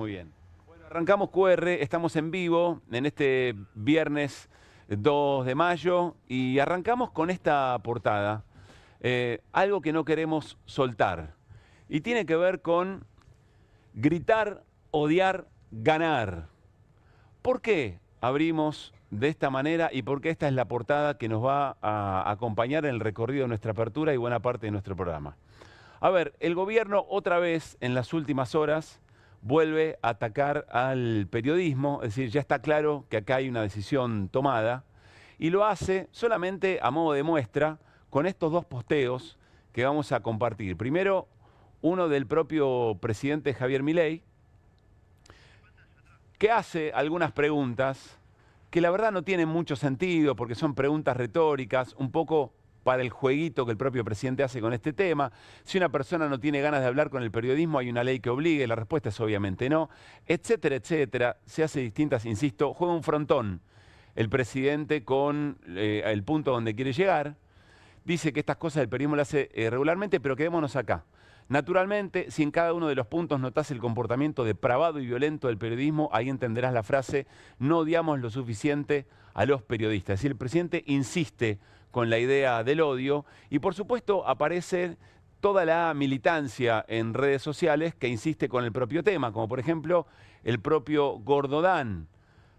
Muy bien. Bueno, arrancamos QR, estamos en vivo en este viernes 2 de mayo y arrancamos con esta portada, algo que no queremos soltar y tiene que ver con gritar, odiar, ganar. ¿Por qué abrimos de esta manera y por qué esta es la portada que nos va a acompañar en el recorrido de nuestra apertura y buena parte de nuestro programa? A ver, el gobierno otra vez en las últimas horas vuelve a atacar al periodismo, es decir, ya está claro que acá hay una decisión tomada y lo hace solamente a modo de muestra con estos dos posteos que vamos a compartir. Primero, uno del propio presidente Javier Milei, que hace algunas preguntas que la verdad no tienen mucho sentido porque son preguntas retóricas, un poco para el jueguito que el propio presidente hace con este tema. Si una persona no tiene ganas de hablar con el periodismo, hay una ley que obligue, la respuesta es obviamente no, etcétera, etcétera. Se hace distintas, insisto, juega un frontón el presidente con el punto donde quiere llegar. Dice que estas cosas el periodismo las hace regularmente, pero quedémonos acá. Naturalmente, si en cada uno de los puntos notas el comportamiento depravado y violento del periodismo, ahí entenderás la frase, no odiamos lo suficiente a los periodistas. Es decir, el presidente insiste con la idea del odio y por supuesto aparece toda la militancia en redes sociales que insiste con el propio tema, como por ejemplo el propio Gordodán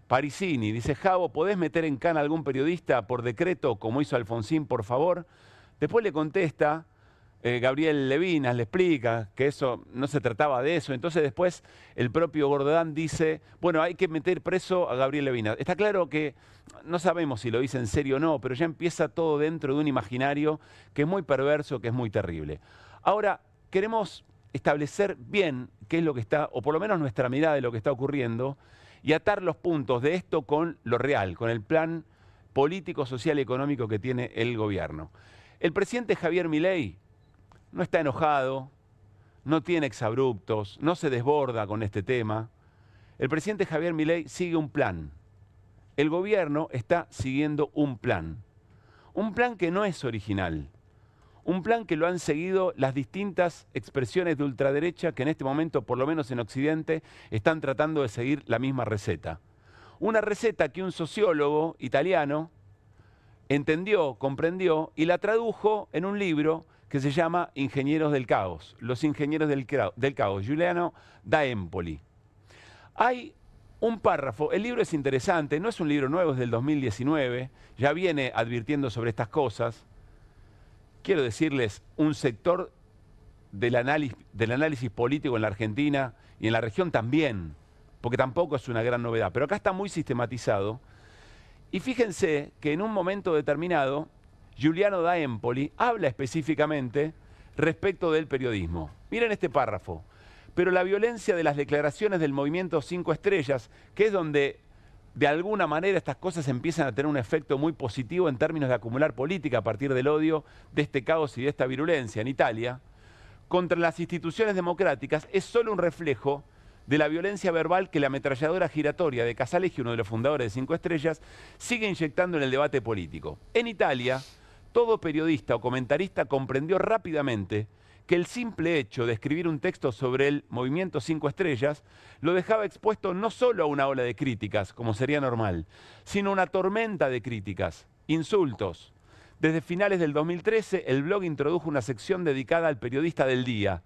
Parisini. Dice, Javo, ¿podés meter en cana a algún periodista por decreto como hizo Alfonsín, por favor? Después le contesta Gabriel Levinas, le explica que eso no se trataba de eso. Entonces después el propio Gordodán dice, bueno, hay que meter preso a Gabriel Levinas. Está claro que no sabemos si lo dice en serio o no, pero ya empieza todo dentro de un imaginario que es muy perverso, que es muy terrible. Ahora, queremos establecer bien qué es lo que está, o por lo menos nuestra mirada de lo que está ocurriendo, y atar los puntos de esto con lo real, con el plan político, social y económico que tiene el gobierno. El presidente Javier Milei no está enojado, no tiene exabruptos, no se desborda con este tema. El presidente Javier Milei sigue un plan. El gobierno está siguiendo un plan que no es original, un plan que lo han seguido las distintas expresiones de ultraderecha que en este momento, por lo menos en Occidente, están tratando de seguir la misma receta. Una receta que un sociólogo italiano entendió, comprendió y la tradujo en un libro que se llama Ingenieros del Caos, Los Ingenieros del Caos, Giuliano da Empoli. Hay un párrafo, el libro es interesante, no es un libro nuevo, es del 2019, ya viene advirtiendo sobre estas cosas. Quiero decirles, un sector del análisis político en la Argentina y en la región también, porque tampoco es una gran novedad, pero acá está muy sistematizado. Y fíjense que en un momento determinado, Giuliano da Empoli habla específicamente respecto del periodismo. Miren este párrafo. Pero la violencia de las declaraciones del movimiento 5 Estrellas, que es donde de alguna manera estas cosas empiezan a tener un efecto muy positivo en términos de acumular política a partir del odio, de este caos y de esta virulencia en Italia, contra las instituciones democráticas, es solo un reflejo de la violencia verbal que la ametralladora giratoria de Casaleggio, uno de los fundadores de 5 Estrellas, sigue inyectando en el debate político. En Italia, todo periodista o comentarista comprendió rápidamente que el simple hecho de escribir un texto sobre el movimiento 5 Estrellas lo dejaba expuesto no solo a una ola de críticas, como sería normal, sino a una tormenta de críticas, insultos. Desde finales del 2013, el blog introdujo una sección dedicada al periodista del día,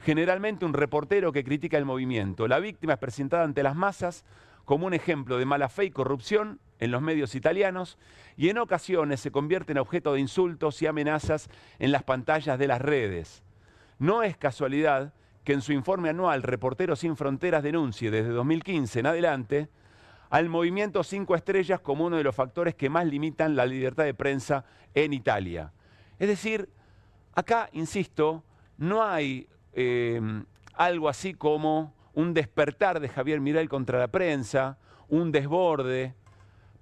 generalmente un reportero que critica el movimiento. La víctima es presentada ante las masas como un ejemplo de mala fe y corrupción en los medios italianos y en ocasiones se convierte en objeto de insultos y amenazas en las pantallas de las redes. No es casualidad que en su informe anual Reporteros Sin Fronteras denuncie desde 2015 en adelante al movimiento 5 Estrellas como uno de los factores que más limitan la libertad de prensa en Italia. Es decir, acá, insisto, no hay algo así como un despertar de Javier Milei contra la prensa, un desborde,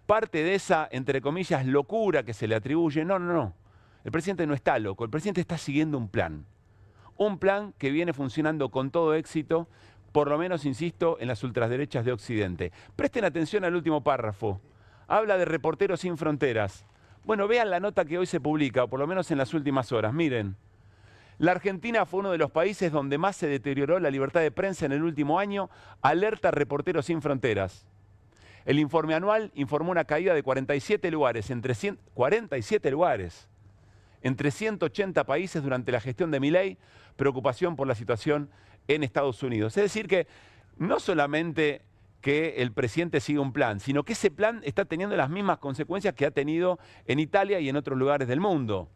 parte de esa, entre comillas, locura que se le atribuye. No, no, no. El presidente no está loco, el presidente está siguiendo un plan. Un plan que viene funcionando con todo éxito, por lo menos, insisto, en las ultraderechas de Occidente. Presten atención al último párrafo. Habla de Reporteros Sin Fronteras. Bueno, vean la nota que hoy se publica, o por lo menos en las últimas horas. Miren. La Argentina fue uno de los países donde más se deterioró la libertad de prensa en el último año, alerta Reporteros Sin Fronteras. El informe anual informó una caída de 47 lugares, entre 180 países durante la gestión de Milei, preocupación por la situación en Estados Unidos. Es decir que no solamente que el presidente sigue un plan, sino que ese plan está teniendo las mismas consecuencias que ha tenido en Italia y en otros lugares del mundo.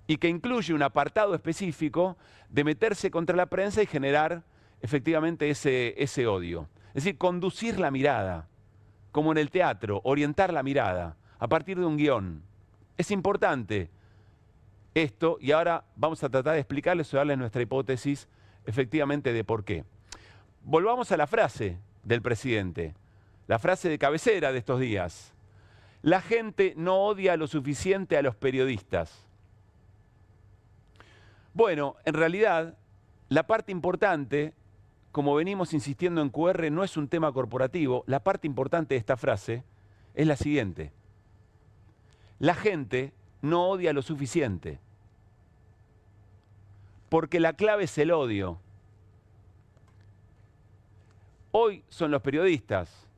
Y que incluye un apartado específico de meterse contra la prensa y generar efectivamente ese odio. Es decir, conducir la mirada, como en el teatro, orientar la mirada a partir de un guión. Es importante esto y ahora vamos a tratar de explicarles o darles nuestra hipótesis efectivamente de por qué. Volvamos a la frase del presidente, la frase de cabecera de estos días. La gente no odia lo suficiente a los periodistas. Bueno, en realidad, la parte importante, como venimos insistiendo en QR, no es un tema corporativo. La parte importante de esta frase es la siguiente. La gente no odia lo suficiente. Porque la clave es el odio. Hoy son los periodistas,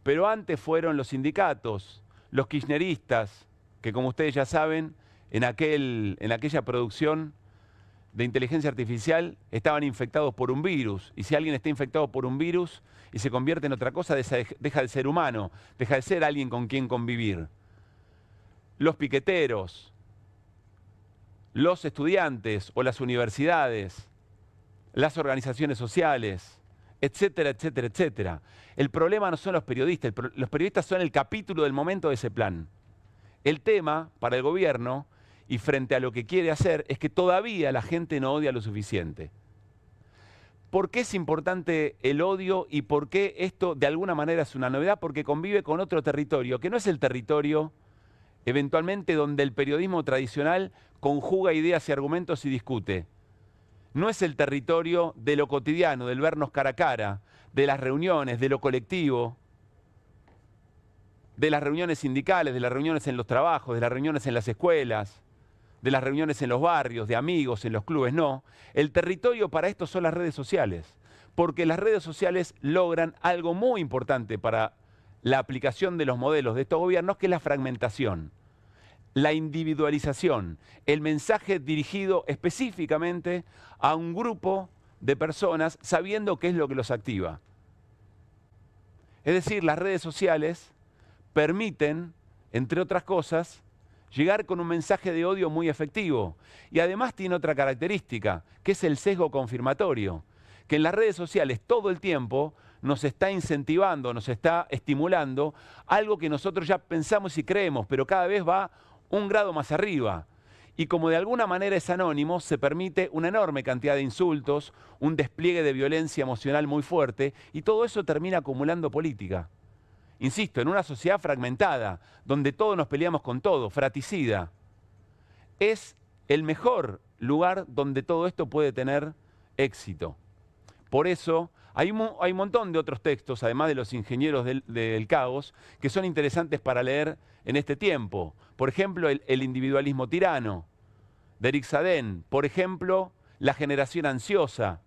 pero antes fueron los sindicatos, los kirchneristas, que como ustedes ya saben, en aquella producción de inteligencia artificial estaban infectados por un virus. Y si alguien está infectado por un virus y se convierte en otra cosa, deja de ser humano, deja de ser alguien con quien convivir. Los piqueteros, los estudiantes o las universidades, las organizaciones sociales, etcétera, etcétera, etcétera. El problema no son los periodistas, los periodistas son el capítulo del momento de ese plan. El tema para el gobierno y frente a lo que quiere hacer es que todavía la gente no odia lo suficiente. ¿Por qué es importante el odio y por qué esto de alguna manera es una novedad? Porque convive con otro territorio, que no es el territorio eventualmente donde el periodismo tradicional conjuga ideas y argumentos y discute. No es el territorio de lo cotidiano, del vernos cara a cara, de las reuniones, de lo colectivo, de las reuniones sindicales, de las reuniones en los trabajos, de las reuniones en las escuelas, de las reuniones en los barrios, de amigos, en los clubes, no. El territorio para esto son las redes sociales, porque las redes sociales logran algo muy importante para la aplicación de los modelos de estos gobiernos, que es la fragmentación, la individualización, el mensaje dirigido específicamente a un grupo de personas sabiendo qué es lo que los activa. Es decir, las redes sociales permiten, entre otras cosas, llegar con un mensaje de odio muy efectivo. Y además tiene otra característica, que es el sesgo confirmatorio, que en las redes sociales todo el tiempo nos está incentivando, nos está estimulando algo que nosotros ya pensamos y creemos, pero cada vez va un grado más arriba. Y como de alguna manera es anónimo, se permite una enorme cantidad de insultos, un despliegue de violencia emocional muy fuerte, y todo eso termina acumulando política. Insisto, en una sociedad fragmentada, donde todos nos peleamos con todo, fratricida, es el mejor lugar donde todo esto puede tener éxito. Por eso hay un montón de otros textos, además de los ingenieros del caos, que son interesantes para leer en este tiempo. Por ejemplo, el individualismo tirano, de Eric Sadén. Por ejemplo, la generación ansiosa.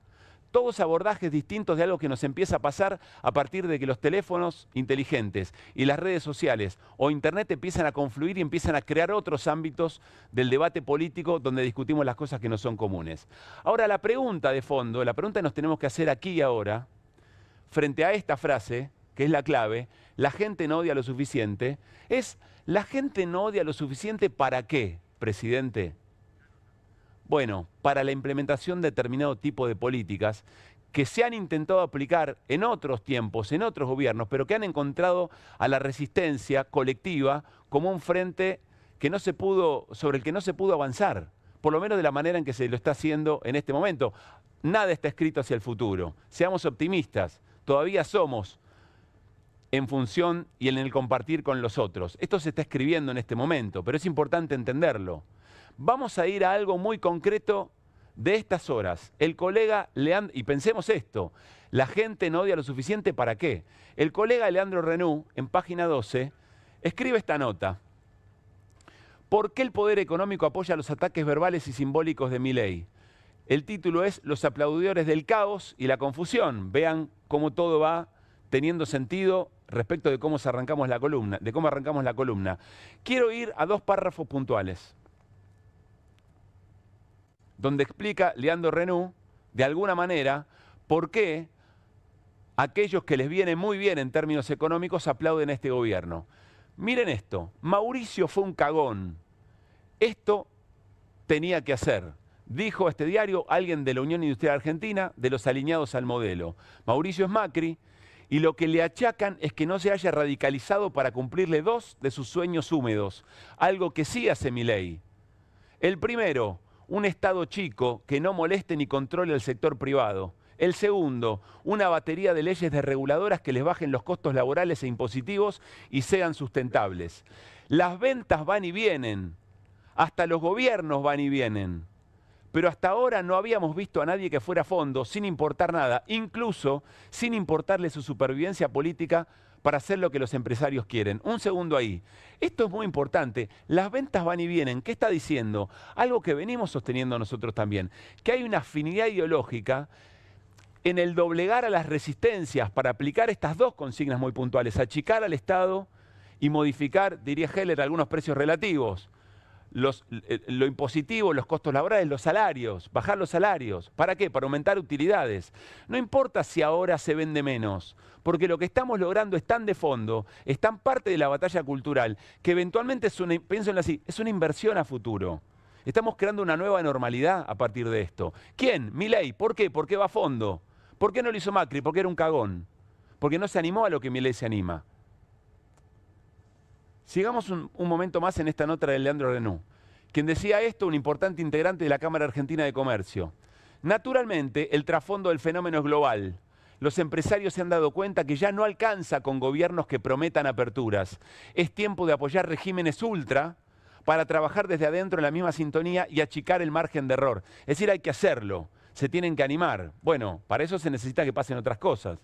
Todos abordajes distintos de algo que nos empieza a pasar a partir de que los teléfonos inteligentes y las redes sociales o Internet empiezan a confluir y empiezan a crear otros ámbitos del debate político donde discutimos las cosas que no son comunes. Ahora, la pregunta de fondo, la pregunta que nos tenemos que hacer aquí y ahora, frente a esta frase, que es la clave, la gente no odia lo suficiente, es, ¿la gente no odia lo suficiente para qué, presidente? Bueno, para la implementación de determinado tipo de políticas que se han intentado aplicar en otros tiempos, en otros gobiernos, pero que han encontrado a la resistencia colectiva como un frente que sobre el que no se pudo avanzar, por lo menos de la manera en que se lo está haciendo en este momento. Nada está escrito hacia el futuro. Seamos optimistas, todavía somos en función y en el compartir con los otros. Esto se está escribiendo en este momento, pero es importante entenderlo. Vamos a ir a algo muy concreto de estas horas. El colega Leandro, y pensemos esto, la gente no odia lo suficiente, ¿para qué? El colega Leandro Renú, en página 12, escribe esta nota. ¿Por qué el poder económico apoya los ataques verbales y simbólicos de Milei? El título es Los aplaudidores del caos y la confusión. Vean cómo todo va teniendo sentido respecto de cómo arrancamos la columna, Quiero ir a 2 párrafos puntuales, donde explica Leandro Renou, de alguna manera, por qué aquellos que les viene muy bien en términos económicos aplauden a este gobierno. Miren esto, Mauricio fue un cagón. Esto tenía que hacer. Dijo a este diario alguien de la Unión Industrial Argentina, de los alineados al modelo. Mauricio es Macri, y lo que le achacan es que no se haya radicalizado para cumplirle 2 de sus sueños húmedos, algo que sí hace Milei. El primero, un Estado chico que no moleste ni controle el sector privado. El segundo, una batería de leyes desreguladoras que les bajen los costos laborales e impositivos y sean sustentables. Las ventas van y vienen, hasta los gobiernos van y vienen. Pero hasta ahora no habíamos visto a nadie que fuera a fondo, sin importar nada, incluso sin importarle su supervivencia política para hacer lo que los empresarios quieren. Un segundo ahí. Esto es muy importante. Las ventas van y vienen. ¿Qué está diciendo? Algo que venimos sosteniendo nosotros también. Que hay una afinidad ideológica en el doblegar a las resistencias para aplicar estas 2 consignas muy puntuales. Achicar al Estado y modificar, diría Heller, algunos precios relativos. Lo impositivo, los costos laborales, los salarios, bajar los salarios. ¿Para qué? Para aumentar utilidades. No importa si ahora se vende menos, porque lo que estamos logrando es tan de fondo, es tan parte de la batalla cultural, que eventualmente piénsenlo así, es una inversión a futuro. Estamos creando una nueva normalidad a partir de esto. ¿Quién? Milei. ¿Por qué? Porque va a fondo. ¿Por qué no lo hizo Macri? Porque era un cagón. Porque no se animó a lo que Milei se anima. Sigamos un momento más en esta nota de Leandro Renou, quien decía esto, un importante integrante de la Cámara Argentina de Comercio. Naturalmente, el trasfondo del fenómeno es global. Los empresarios se han dado cuenta que ya no alcanza con gobiernos que prometan aperturas. Es tiempo de apoyar regímenes ultra para trabajar desde adentro en la misma sintonía y achicar el margen de error. Es decir, hay que hacerlo, se tienen que animar. Bueno, para eso se necesita que pasen otras cosas.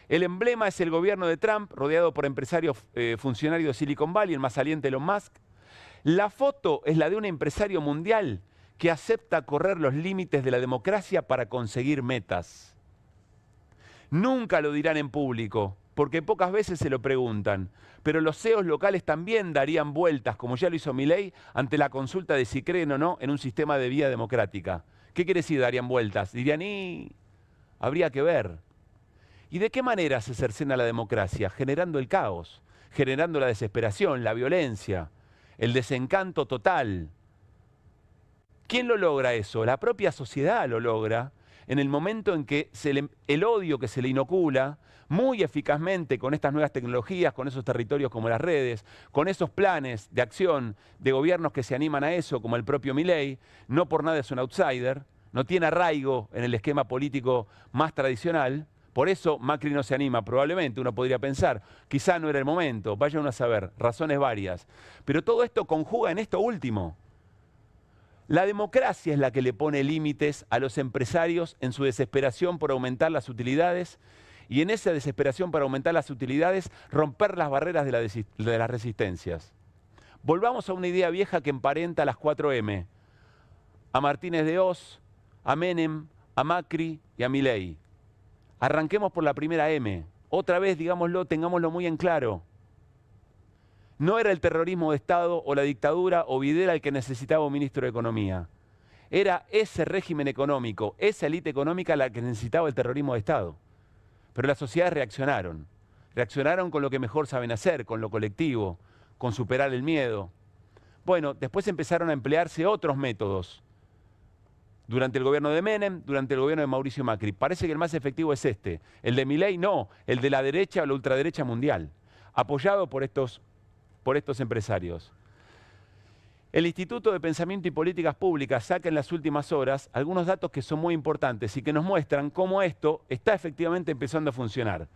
El emblema es el gobierno de Trump, rodeado por empresarios funcionarios de Silicon Valley, el más saliente Elon Musk. La foto es la de un empresario mundial que acepta correr los límites de la democracia para conseguir metas. Nunca lo dirán en público, porque pocas veces se lo preguntan, pero los CEOs locales también darían vueltas, como ya lo hizo Milei, ante la consulta de si creen o no en un sistema de vía democrática. ¿Qué quiere decir darían vueltas? Dirían, habría que ver. ¿Y de qué manera se cercena la democracia? Generando el caos, generando la desesperación, la violencia, el desencanto total. ¿Quién lo logra eso? La propia sociedad lo logra en el momento en que el odio que se le inocula muy eficazmente con estas nuevas tecnologías, con esos territorios como las redes, con esos planes de acción de gobiernos que se animan a eso, como el propio Milei, no por nada es un outsider, no tiene arraigo en el esquema político más tradicional. Por eso Macri no se anima, probablemente uno podría pensar, quizá no era el momento, vaya uno a saber, razones varias. Pero todo esto conjuga en esto último. La democracia es la que le pone límites a los empresarios en su desesperación por aumentar las utilidades y en esa desesperación por aumentar las utilidades romper las barreras de las resistencias. Volvamos a una idea vieja que emparenta a las 4M, a Martínez de Oz, a Menem, a Macri y a Milei. Arranquemos por la primera M. Otra vez, digámoslo, tengámoslo muy en claro. No era el terrorismo de Estado o la dictadura o Videla el que necesitaba un ministro de Economía. Era ese régimen económico, esa élite económica la que necesitaba el terrorismo de Estado. Pero las sociedades reaccionaron. Reaccionaron con lo que mejor saben hacer, con lo colectivo, con superar el miedo. Bueno, después empezaron a emplearse otros métodos. Durante el gobierno de Menem, durante el gobierno de Mauricio Macri. Parece que el más efectivo es este. El de Milei no, el de la derecha o la ultraderecha mundial, apoyado por estos empresarios. El Instituto de Pensamiento y Políticas Públicas saca en las últimas horas algunos datos que son muy importantes y que nos muestran cómo esto está efectivamente empezando a funcionar.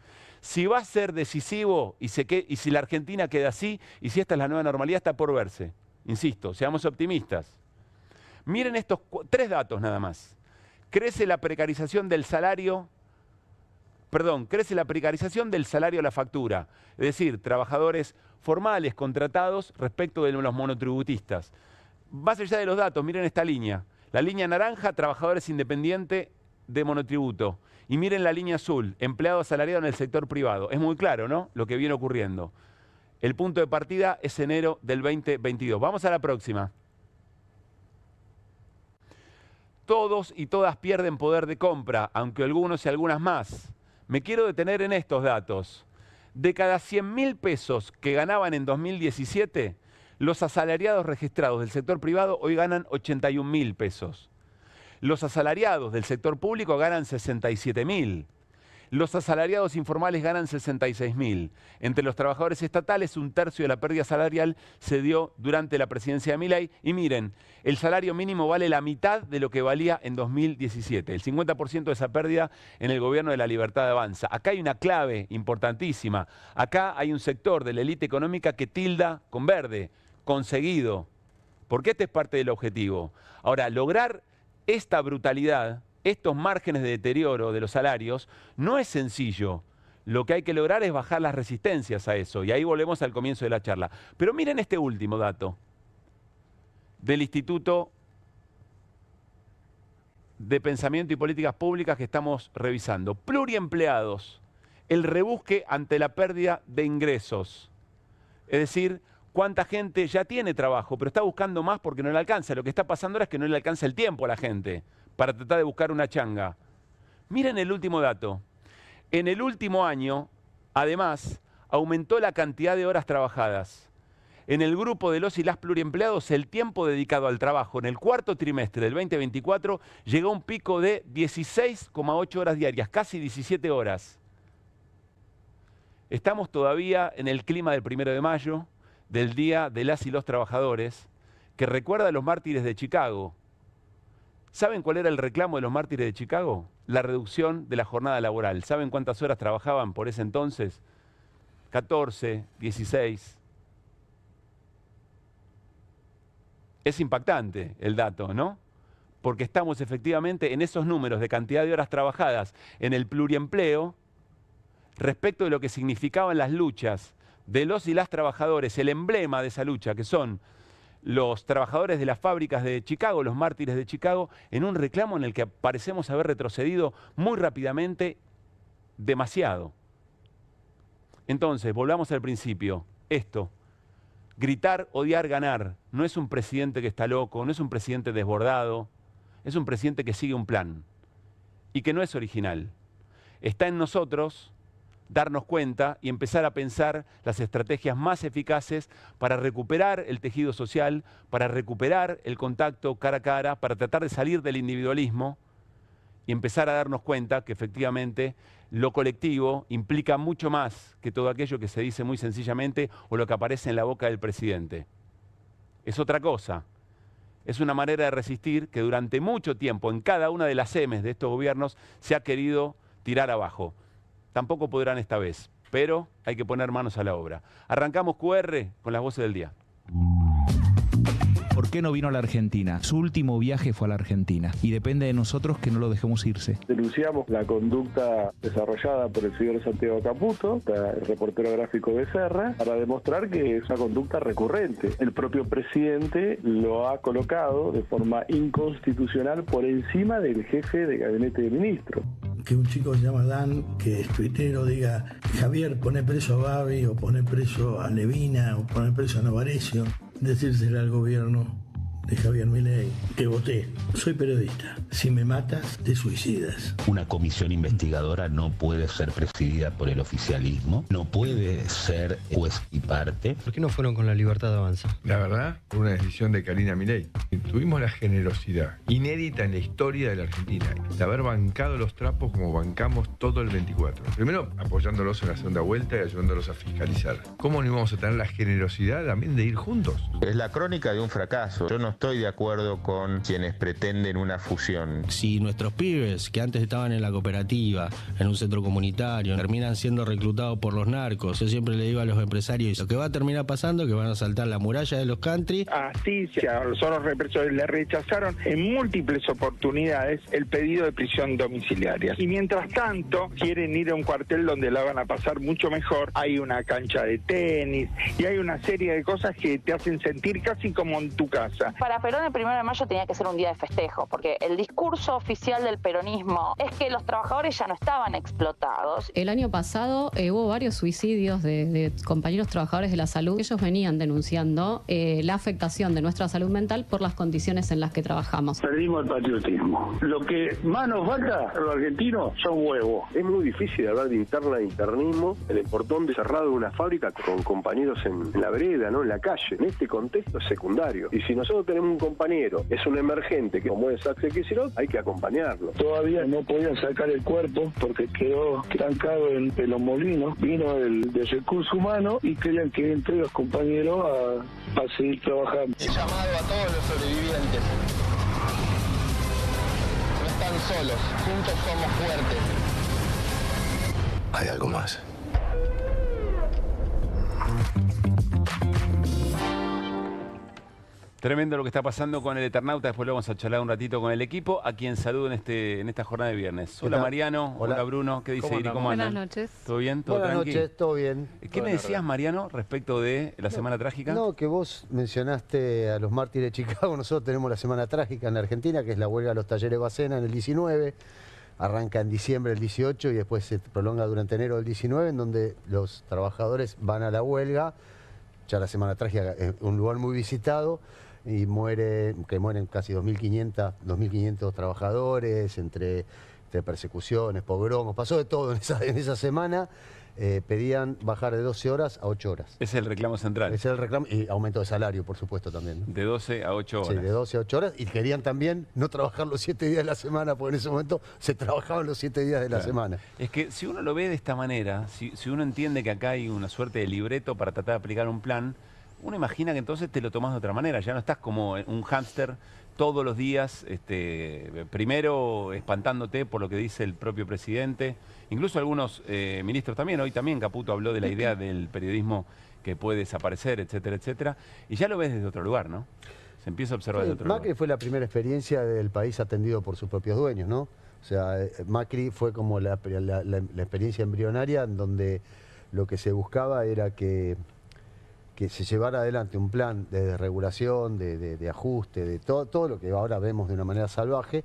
Si va a ser decisivo y si la Argentina queda así y si esta es la nueva normalidad, está por verse. Insisto, seamos optimistas. Miren estos 3 datos nada más. Crece la precarización del salario crece la precarización del salario a la factura, es decir, trabajadores formales contratados respecto de los monotributistas. Más allá de los datos, miren esta línea. La línea naranja, trabajadores independientes de monotributo. Y miren la línea azul, empleados asalariados en el sector privado. Es muy claro, ¿no?, lo que viene ocurriendo. El punto de partida es enero del 2022. Vamos a la próxima. Todos y todas pierden poder de compra, aunque algunos y algunas más. Me quiero detener en estos datos. De cada 100.000 pesos que ganaban en 2017, los asalariados registrados del sector privado hoy ganan 81.000 pesos. Los asalariados del sector público ganan 67.000. Los asalariados informales ganan 66.000. Entre los trabajadores estatales, 1/3 de la pérdida salarial se dio durante la presidencia de Milei. Y miren, el salario mínimo vale la mitad de lo que valía en 2017. El 50% de esa pérdida en el gobierno de la Libertad Avanza. Acá hay una clave importantísima. Acá hay un sector de la élite económica que tilda con verde, conseguido. Porque este es parte del objetivo. Ahora, lograr esta brutalidad, estos márgenes de deterioro de los salarios, no es sencillo. Lo que hay que lograr es bajar las resistencias a eso. Y ahí volvemos al comienzo de la charla. Pero miren este último dato del Instituto de Pensamiento y Políticas Públicas que estamos revisando. Pluriempleados, el rebusque ante la pérdida de ingresos. Es decir, cuánta gente ya tiene trabajo, pero está buscando más porque no le alcanza. Lo que está pasando ahora es que no le alcanza el tiempo a la gente para tratar de buscar una changa. Miren el último dato. En el último año, además, aumentó la cantidad de horas trabajadas. En el grupo de los y las pluriempleados, el tiempo dedicado al trabajo en el cuarto trimestre del 2024 llegó a un pico de 16,8 horas diarias, casi 17 horas. Estamos todavía en el clima del 1 de mayo, del Día de las y los Trabajadores, que recuerda a los mártires de Chicago. ¿Saben cuál era el reclamo de los mártires de Chicago? La reducción de la jornada laboral. ¿Saben cuántas horas trabajaban por ese entonces? 14, 16. Es impactante el dato, ¿no? Porque estamos efectivamente en esos números de cantidad de horas trabajadas en el pluriempleo respecto de lo que significaban las luchas de los y las trabajadores, el emblema de esa lucha, que son los trabajadores de las fábricas de Chicago, los mártires de Chicago, en un reclamo en el que parecemos haber retrocedido muy rápidamente, demasiado. Entonces, volvamos al principio. Esto, gritar, odiar, ganar, no es un presidente que está loco, no es un presidente desbordado, es un presidente que sigue un plan y que no es original. Está en nosotros darnos cuenta y empezar a pensar las estrategias más eficaces para recuperar el tejido social, para recuperar el contacto cara a cara, para tratar de salir del individualismo y empezar a darnos cuenta que efectivamente lo colectivo implica mucho más que todo aquello que se dice muy sencillamente o lo que aparece en la boca del presidente. Es otra cosa. Es una manera de resistir que durante mucho tiempo en cada una de las M's de estos gobiernos se ha querido tirar abajo. Tampoco podrán esta vez, pero hay que poner manos a la obra. Arrancamos QR con las voces del día. ¿Por qué no vino a la Argentina? Su último viaje fue a la Argentina y depende de nosotros que no lo dejemos irse. Denunciamos la conducta desarrollada por el señor Santiago Caputo, el reportero gráfico de Serra, para demostrar que es una conducta recurrente. El propio presidente lo ha colocado de forma inconstitucional por encima del jefe de gabinete de ministros. Que un chico se llama Dan, que es tuitero, diga: Javier, pone preso a Babi, o pone preso a Levina, o pone preso a Novarecio, decírsele al gobierno de Javier Milei que voté. Soy periodista. Si me matas, te suicidas. Una comisión investigadora no puede ser presidida por el oficialismo, no puede ser juez y parte. ¿Por qué no fueron con la Libertad Avanza? La verdad, fue una decisión de Karina Milei. Tuvimos la generosidad inédita en la historia de la Argentina de haber bancado los trapos como bancamos todo el 24. Primero, apoyándolos en la segunda vuelta y ayudándolos a fiscalizar. ¿Cómo no íbamos a tener la generosidad también de ir juntos? Es la crónica de un fracaso. Yo no estoy de acuerdo con quienes pretenden una fusión. Si nuestros pibes que antes estaban en la cooperativa, en un centro comunitario, terminan siendo reclutados por los narcos, yo siempre le digo a los empresarios, lo que va a terminar pasando es que van a saltar la muralla de los country. Así, a los órganos represores le rechazaron en múltiples oportunidades el pedido de prisión domiciliaria. Y mientras tanto, quieren ir a un cuartel donde la van a pasar mucho mejor. Hay una cancha de tenis y hay una serie de cosas que te hacen sentir casi como en tu casa. Para Perón el 1 de mayo tenía que ser un día de festejo, porque el discurso oficial del peronismo es que los trabajadores ya no estaban explotados. El año pasado hubo varios suicidios de compañeros trabajadores de la salud. Ellos venían denunciando la afectación de nuestra salud mental por las condiciones en las que trabajamos. Perdimos el patriotismo. Lo que más nos falta a los argentinos son huevos. Es muy difícil hablar de interna e internismo en el portón de cerrado de una fábrica con compañeros en la vereda, ¿no? En la calle. En este contexto es secundario. Y si nosotros tenemos un compañero, es un emergente, que como es Axel Kicillof, hay que acompañarlo. Todavía no podían sacar el cuerpo porque quedó estancado en Los Molinos. Vino el de recursos humanos y querían que entre los compañeros a seguir trabajando. He llamado a todos los sobrevivientes. No están solos, juntos somos fuertes. Hay algo más. Tremendo lo que está pasando con el Eternauta. Después lo vamos a charlar un ratito con el equipo, a quien saludo en esta jornada de viernes. Hola Mariano, hola Bruno, ¿qué dice Iri? ¿Cómo andan? Buenas noches. ¿Todo bien? ¿Todo Buenas tranqui? noches, todo bien. ¿Qué me decías, Mariano, respecto de la Semana Trágica? No, que vos mencionaste a los mártires de Chicago. Nosotros tenemos la Semana Trágica en la Argentina, que es la huelga de los talleres Bacena en el 19. Arranca en diciembre del 18 y después se prolonga durante enero del 19, en donde los trabajadores van a la huelga. Ya la Semana Trágica es un lugar muy visitado. Y mueren casi 2.500 trabajadores entre persecuciones, pogromos, pasó de todo en esa semana. Pedían bajar de 12 horas a 8 horas. Ese es el reclamo central. Ese es el reclamo y aumento de salario, por supuesto, también, ¿no? De 12 a 8 horas. Sí, de 12 a 8 horas. Y querían también no trabajar los 7 días de la semana, porque en ese momento se trabajaban los 7 días de la semana. Es que si uno lo ve de esta manera, si uno entiende que acá hay una suerte de libreto para tratar de aplicar un plan, uno imagina que entonces te lo tomás de otra manera. Ya no estás como un hámster todos los días, primero espantándote por lo que dice el propio presidente, incluso algunos ministros también. Hoy también Caputo habló de la idea del periodismo que puede desaparecer, etcétera, etcétera. Y ya lo ves desde otro lugar, ¿no? Se empieza a observar desde otro lugar. Macri fue la primera experiencia del país atendido por sus propios dueños, ¿no? O sea, Macri fue como la experiencia embrionaria en donde lo que se buscaba era que se llevara adelante un plan de desregulación, de ajuste, de todo lo que ahora vemos de una manera salvaje,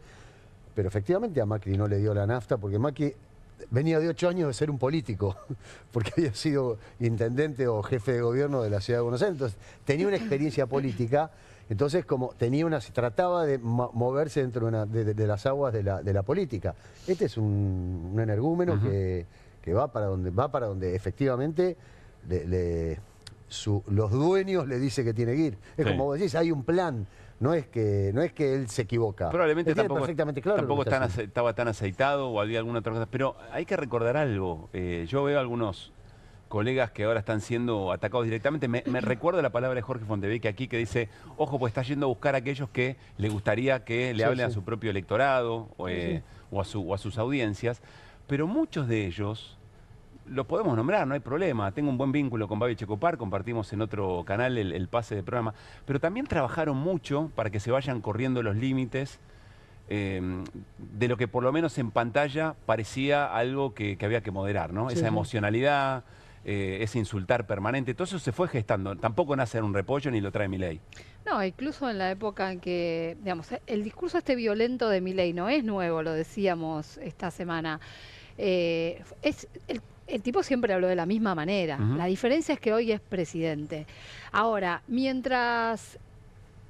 pero efectivamente a Macri no le dio la nafta, porque Macri venía de 8 años de ser un político, porque había sido intendente o jefe de gobierno de la ciudad de Buenos Aires, entonces tenía una experiencia política, entonces como se trataba de moverse dentro de las aguas de la política. Este es un energúmeno que va para donde efectivamente los dueños le dicen que tiene que ir. Es como vos decís, hay un plan, no es que él se equivoca. Probablemente él perfectamente claro, tampoco estaba tan aceitado o había alguna otra cosa, pero hay que recordar algo. Yo veo algunos colegas que ahora están siendo atacados directamente. Me recuerdo la palabra de Jorge Fontevecchia aquí que dice, ojo, pues está yendo a buscar a aquellos que le gustaría que le hablen a su propio electorado o a sus audiencias, pero muchos de ellos lo podemos nombrar, no hay problema. Tengo un buen vínculo con Babi Checopar, compartimos en otro canal el pase de programa, pero también trabajaron mucho para que se vayan corriendo los límites de lo que por lo menos en pantalla parecía algo que había que moderar, ¿no? Esa emocionalidad, ese insultar permanente, todo eso se fue gestando. Tampoco nace en un repollo ni lo trae Milei. No, incluso en la época en que, digamos, el discurso violento de Milei no es nuevo, lo decíamos esta semana. El tipo siempre habló de la misma manera. La diferencia es que hoy es presidente. Ahora, mientras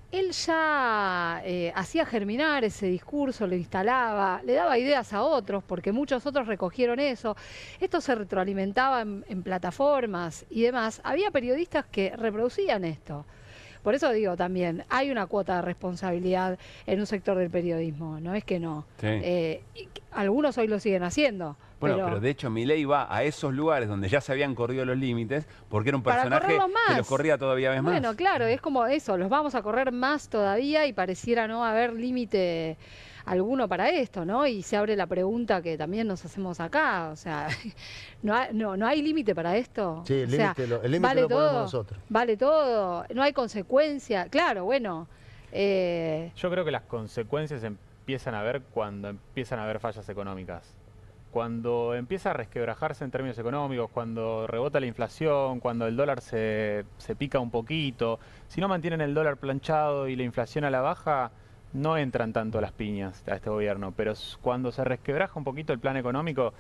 él ya hacía germinar ese discurso, lo instalaba, le daba ideas a otros, porque muchos otros recogieron eso. Esto se retroalimentaba en plataformas y demás. Había periodistas que reproducían esto. Por eso digo también, hay una cuota de responsabilidad en un sector del periodismo, no es que no. Sí. Algunos hoy lo siguen haciendo. Bueno, pero de hecho Milei va a esos lugares donde ya se habían corrido los límites porque era un personaje que los corría todavía más. Bueno, claro, es como eso, los vamos a correr más todavía y pareciera no haber límite alguno para esto, ¿no? Y se abre la pregunta que también nos hacemos acá, o sea, ¿no hay límite para esto? Sí, el límite lo vale ponemos todo, nosotros. Vale todo, no hay consecuencia, claro, bueno. Yo creo que las consecuencias empiezan a ver cuando empiezan a haber fallas económicas. Cuando empieza a resquebrajarse en términos económicos, cuando rebota la inflación, cuando el dólar se pica un poquito, si no mantienen el dólar planchado y la inflación a la baja, no entran tanto las piñas a este gobierno. Pero cuando se resquebraja un poquito el plan económico,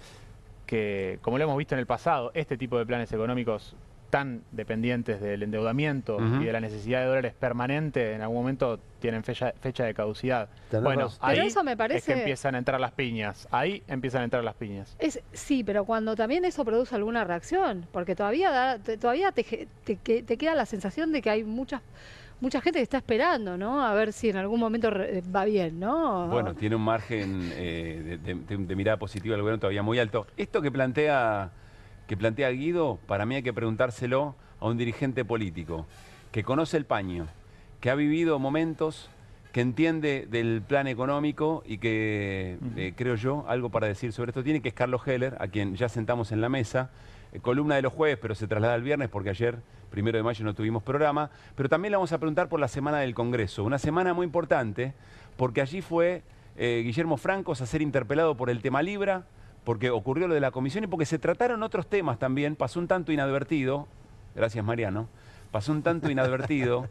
que como lo hemos visto en el pasado, este tipo de planes económicos tan dependientes del endeudamiento y de la necesidad de dólares permanente, en algún momento tienen fecha de caducidad. Bueno, ahí eso me parece... es que empiezan a entrar las piñas. Ahí empiezan a entrar las piñas. Sí, pero cuando también eso produce alguna reacción, porque todavía te queda la sensación de que hay mucha gente que está esperando, ¿no? A ver si en algún momento va bien, ¿no? Bueno, tiene un margen de mirada positiva del gobierno todavía muy alto. Esto que plantea Guido, para mí hay que preguntárselo a un dirigente político que conoce el paño, que ha vivido momentos, que entiende del plan económico y que, creo yo, algo para decir sobre esto tiene, que es Carlos Heller, a quien ya sentamos en la mesa, columna de los jueves, pero se traslada al viernes porque ayer, 1 de mayo, no tuvimos programa, pero también le vamos a preguntar por la semana del Congreso, una semana muy importante, porque allí fue Guillermo Francos a ser interpelado por el tema Libra, porque ocurrió lo de la comisión y porque se trataron otros temas también, pasó un tanto inadvertido, gracias Mariano, pasó un tanto inadvertido,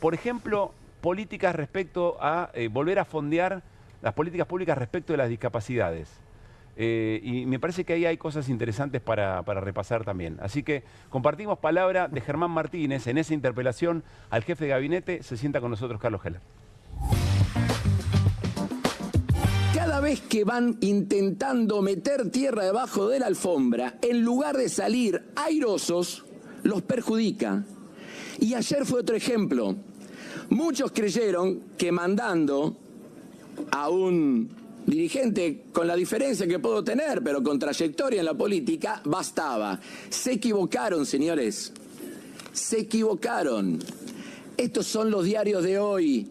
por ejemplo, políticas respecto a volver a fondear las políticas públicas respecto de las discapacidades. Y me parece que ahí hay cosas interesantes para repasar también. Así que compartimos palabra de Germán Martínez en esa interpelación al jefe de gabinete. Se sienta con nosotros Carlos Heller. Cada vez que van intentando meter tierra debajo de la alfombra, en lugar de salir airosos, los perjudica. Y ayer fue otro ejemplo. Muchos creyeron que mandando a un dirigente con la diferencia que puedo tener, pero con trayectoria en la política, bastaba. Se equivocaron, señores. Se equivocaron. Estos son los diarios de hoy.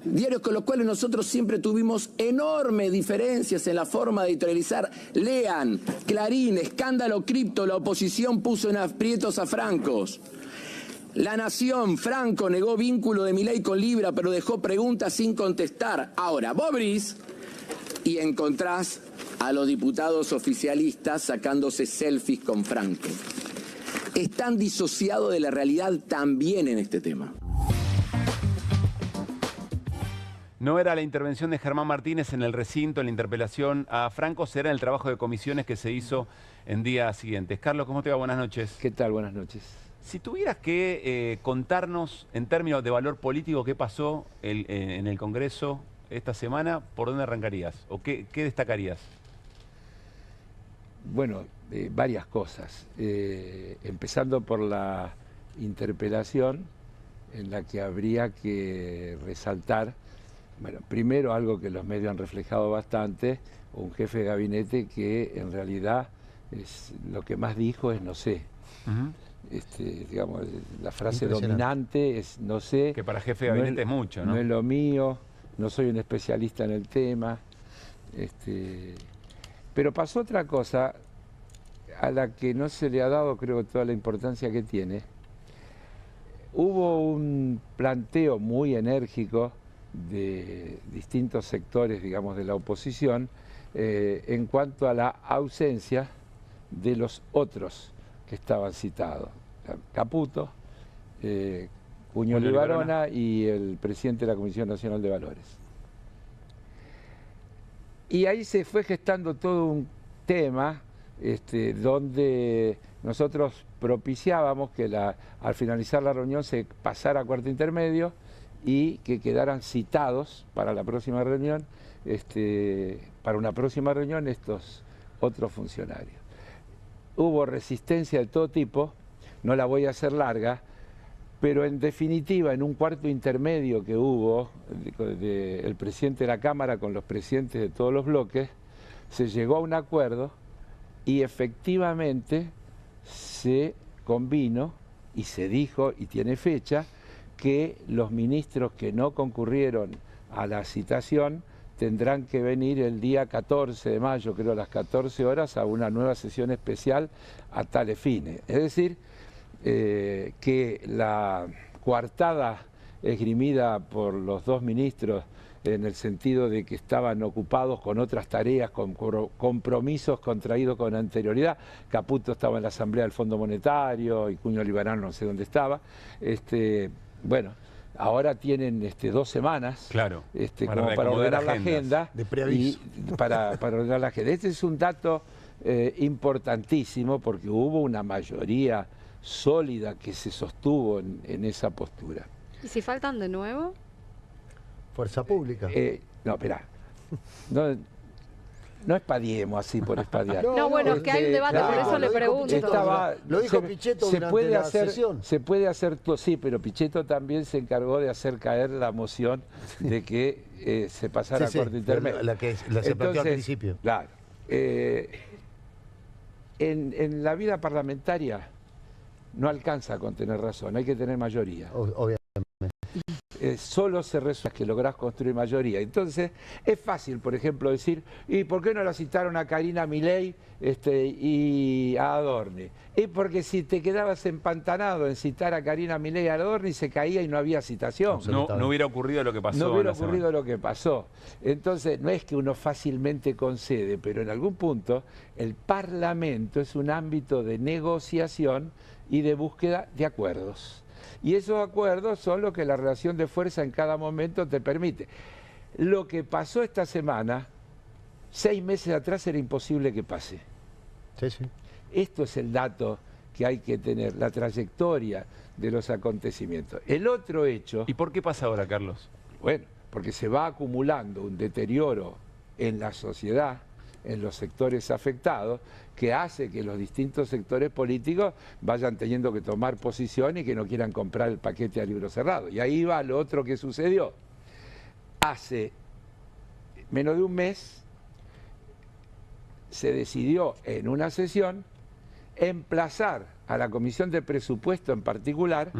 Diarios con los cuales nosotros siempre tuvimos enormes diferencias en la forma de editorializar. Lean, Clarín, escándalo cripto, la oposición puso en aprietos a Francos. La Nación, Franco negó vínculo de Milei con Libra, pero dejó preguntas sin contestar. Ahora, vos abrís y encontrás a los diputados oficialistas sacándose selfies con Franco. Están disociados de la realidad también en este tema. No era la intervención de Germán Martínez en el recinto, en la interpelación a Franco, será el trabajo de comisiones que se hizo en días siguientes. Carlos, ¿cómo te va? Buenas noches. ¿Qué tal? Buenas noches. Si tuvieras que contarnos en términos de valor político qué pasó en el Congreso esta semana, ¿por dónde arrancarías? ¿O qué destacarías? Bueno, varias cosas. Empezando por la interpelación, en la que habría que resaltar, bueno, primero algo que los medios han reflejado bastante, un jefe de gabinete que en realidad lo que más dijo es no sé. Digamos, la frase dominante es no sé. Que para jefe de gabinete es mucho, ¿no? No es lo mío, no soy un especialista en el tema. Pero pasó otra cosa a la que no se le ha dado, creo, toda la importancia que tiene. Hubo un planteo muy enérgico de distintos sectores, digamos, de la oposición, en cuanto a la ausencia de los otros que estaban citados. Caputo, Cuñol y Varona y el presidente de la Comisión Nacional de Valores. Y ahí se fue gestando todo un tema donde nosotros propiciábamos que al finalizar la reunión se pasara a cuarto intermedio y que quedaran citados para la próxima reunión, estos otros funcionarios. Hubo resistencia de todo tipo, no la voy a hacer larga, pero en definitiva, en un cuarto intermedio que hubo el presidente de la Cámara con los presidentes de todos los bloques, se llegó a un acuerdo y efectivamente se convino y se dijo, y tiene fecha, que los ministros que no concurrieron a la citación tendrán que venir el día 14 de mayo, creo a las 14 horas, a una nueva sesión especial a tales fines. Es decir, que la coartada esgrimida por los dos ministros en el sentido de que estaban ocupados con otras tareas, con compromisos contraídos con anterioridad. Caputo estaba en la Asamblea del Fondo Monetario y Cuño Libarán no sé dónde estaba. Bueno, ahora tienen 2 semanas como para ordenar la agenda. De preaviso. Para ordenar la agenda. Este es un dato importantísimo porque hubo una mayoría sólida que se sostuvo en esa postura. ¿Y si faltan de nuevo? Fuerza pública. No, espera. No espadiemos así por espadear. No, bueno, es que hay un debate, por eso le pregunto. Lo dijo Pichetto durante la sesión. Se puede hacer todo, sí, pero Pichetto también se encargó de hacer caer la moción de que se pasara a corte intermedio. La que se planteó al principio. Claro. En la vida parlamentaria no alcanza con tener razón, hay que tener mayoría. Obviamente. Solo se resuelve que lográs construir mayoría. Entonces, es fácil, por ejemplo, decir, ¿y por qué no la citaron a Karina Milei y a Adorni? Y porque si te quedabas empantanado en citar a Karina Milei y a Adorni, se caía y no había citación. No hubiera ocurrido lo que pasó. No hubiera ocurrido lo que pasó. Entonces, no es que uno fácilmente concede, pero en algún punto el Parlamento es un ámbito de negociación y de búsqueda de acuerdos. Y esos acuerdos son lo que la relación de fuerza en cada momento te permite. Lo que pasó esta semana, 6 meses atrás era imposible que pase. Sí, sí. Esto es el dato que hay que tener, la trayectoria de los acontecimientos. El otro hecho... ¿Y por qué pasa ahora, Carlos? Bueno, porque se va acumulando un deterioro en la sociedad, en los sectores afectados, que hace que los distintos sectores políticos vayan teniendo que tomar posición y que no quieran comprar el paquete a libro cerrado. Y ahí va lo otro que sucedió. Hace menos de un mes se decidió en una sesión emplazar a la Comisión de Presupuesto en particular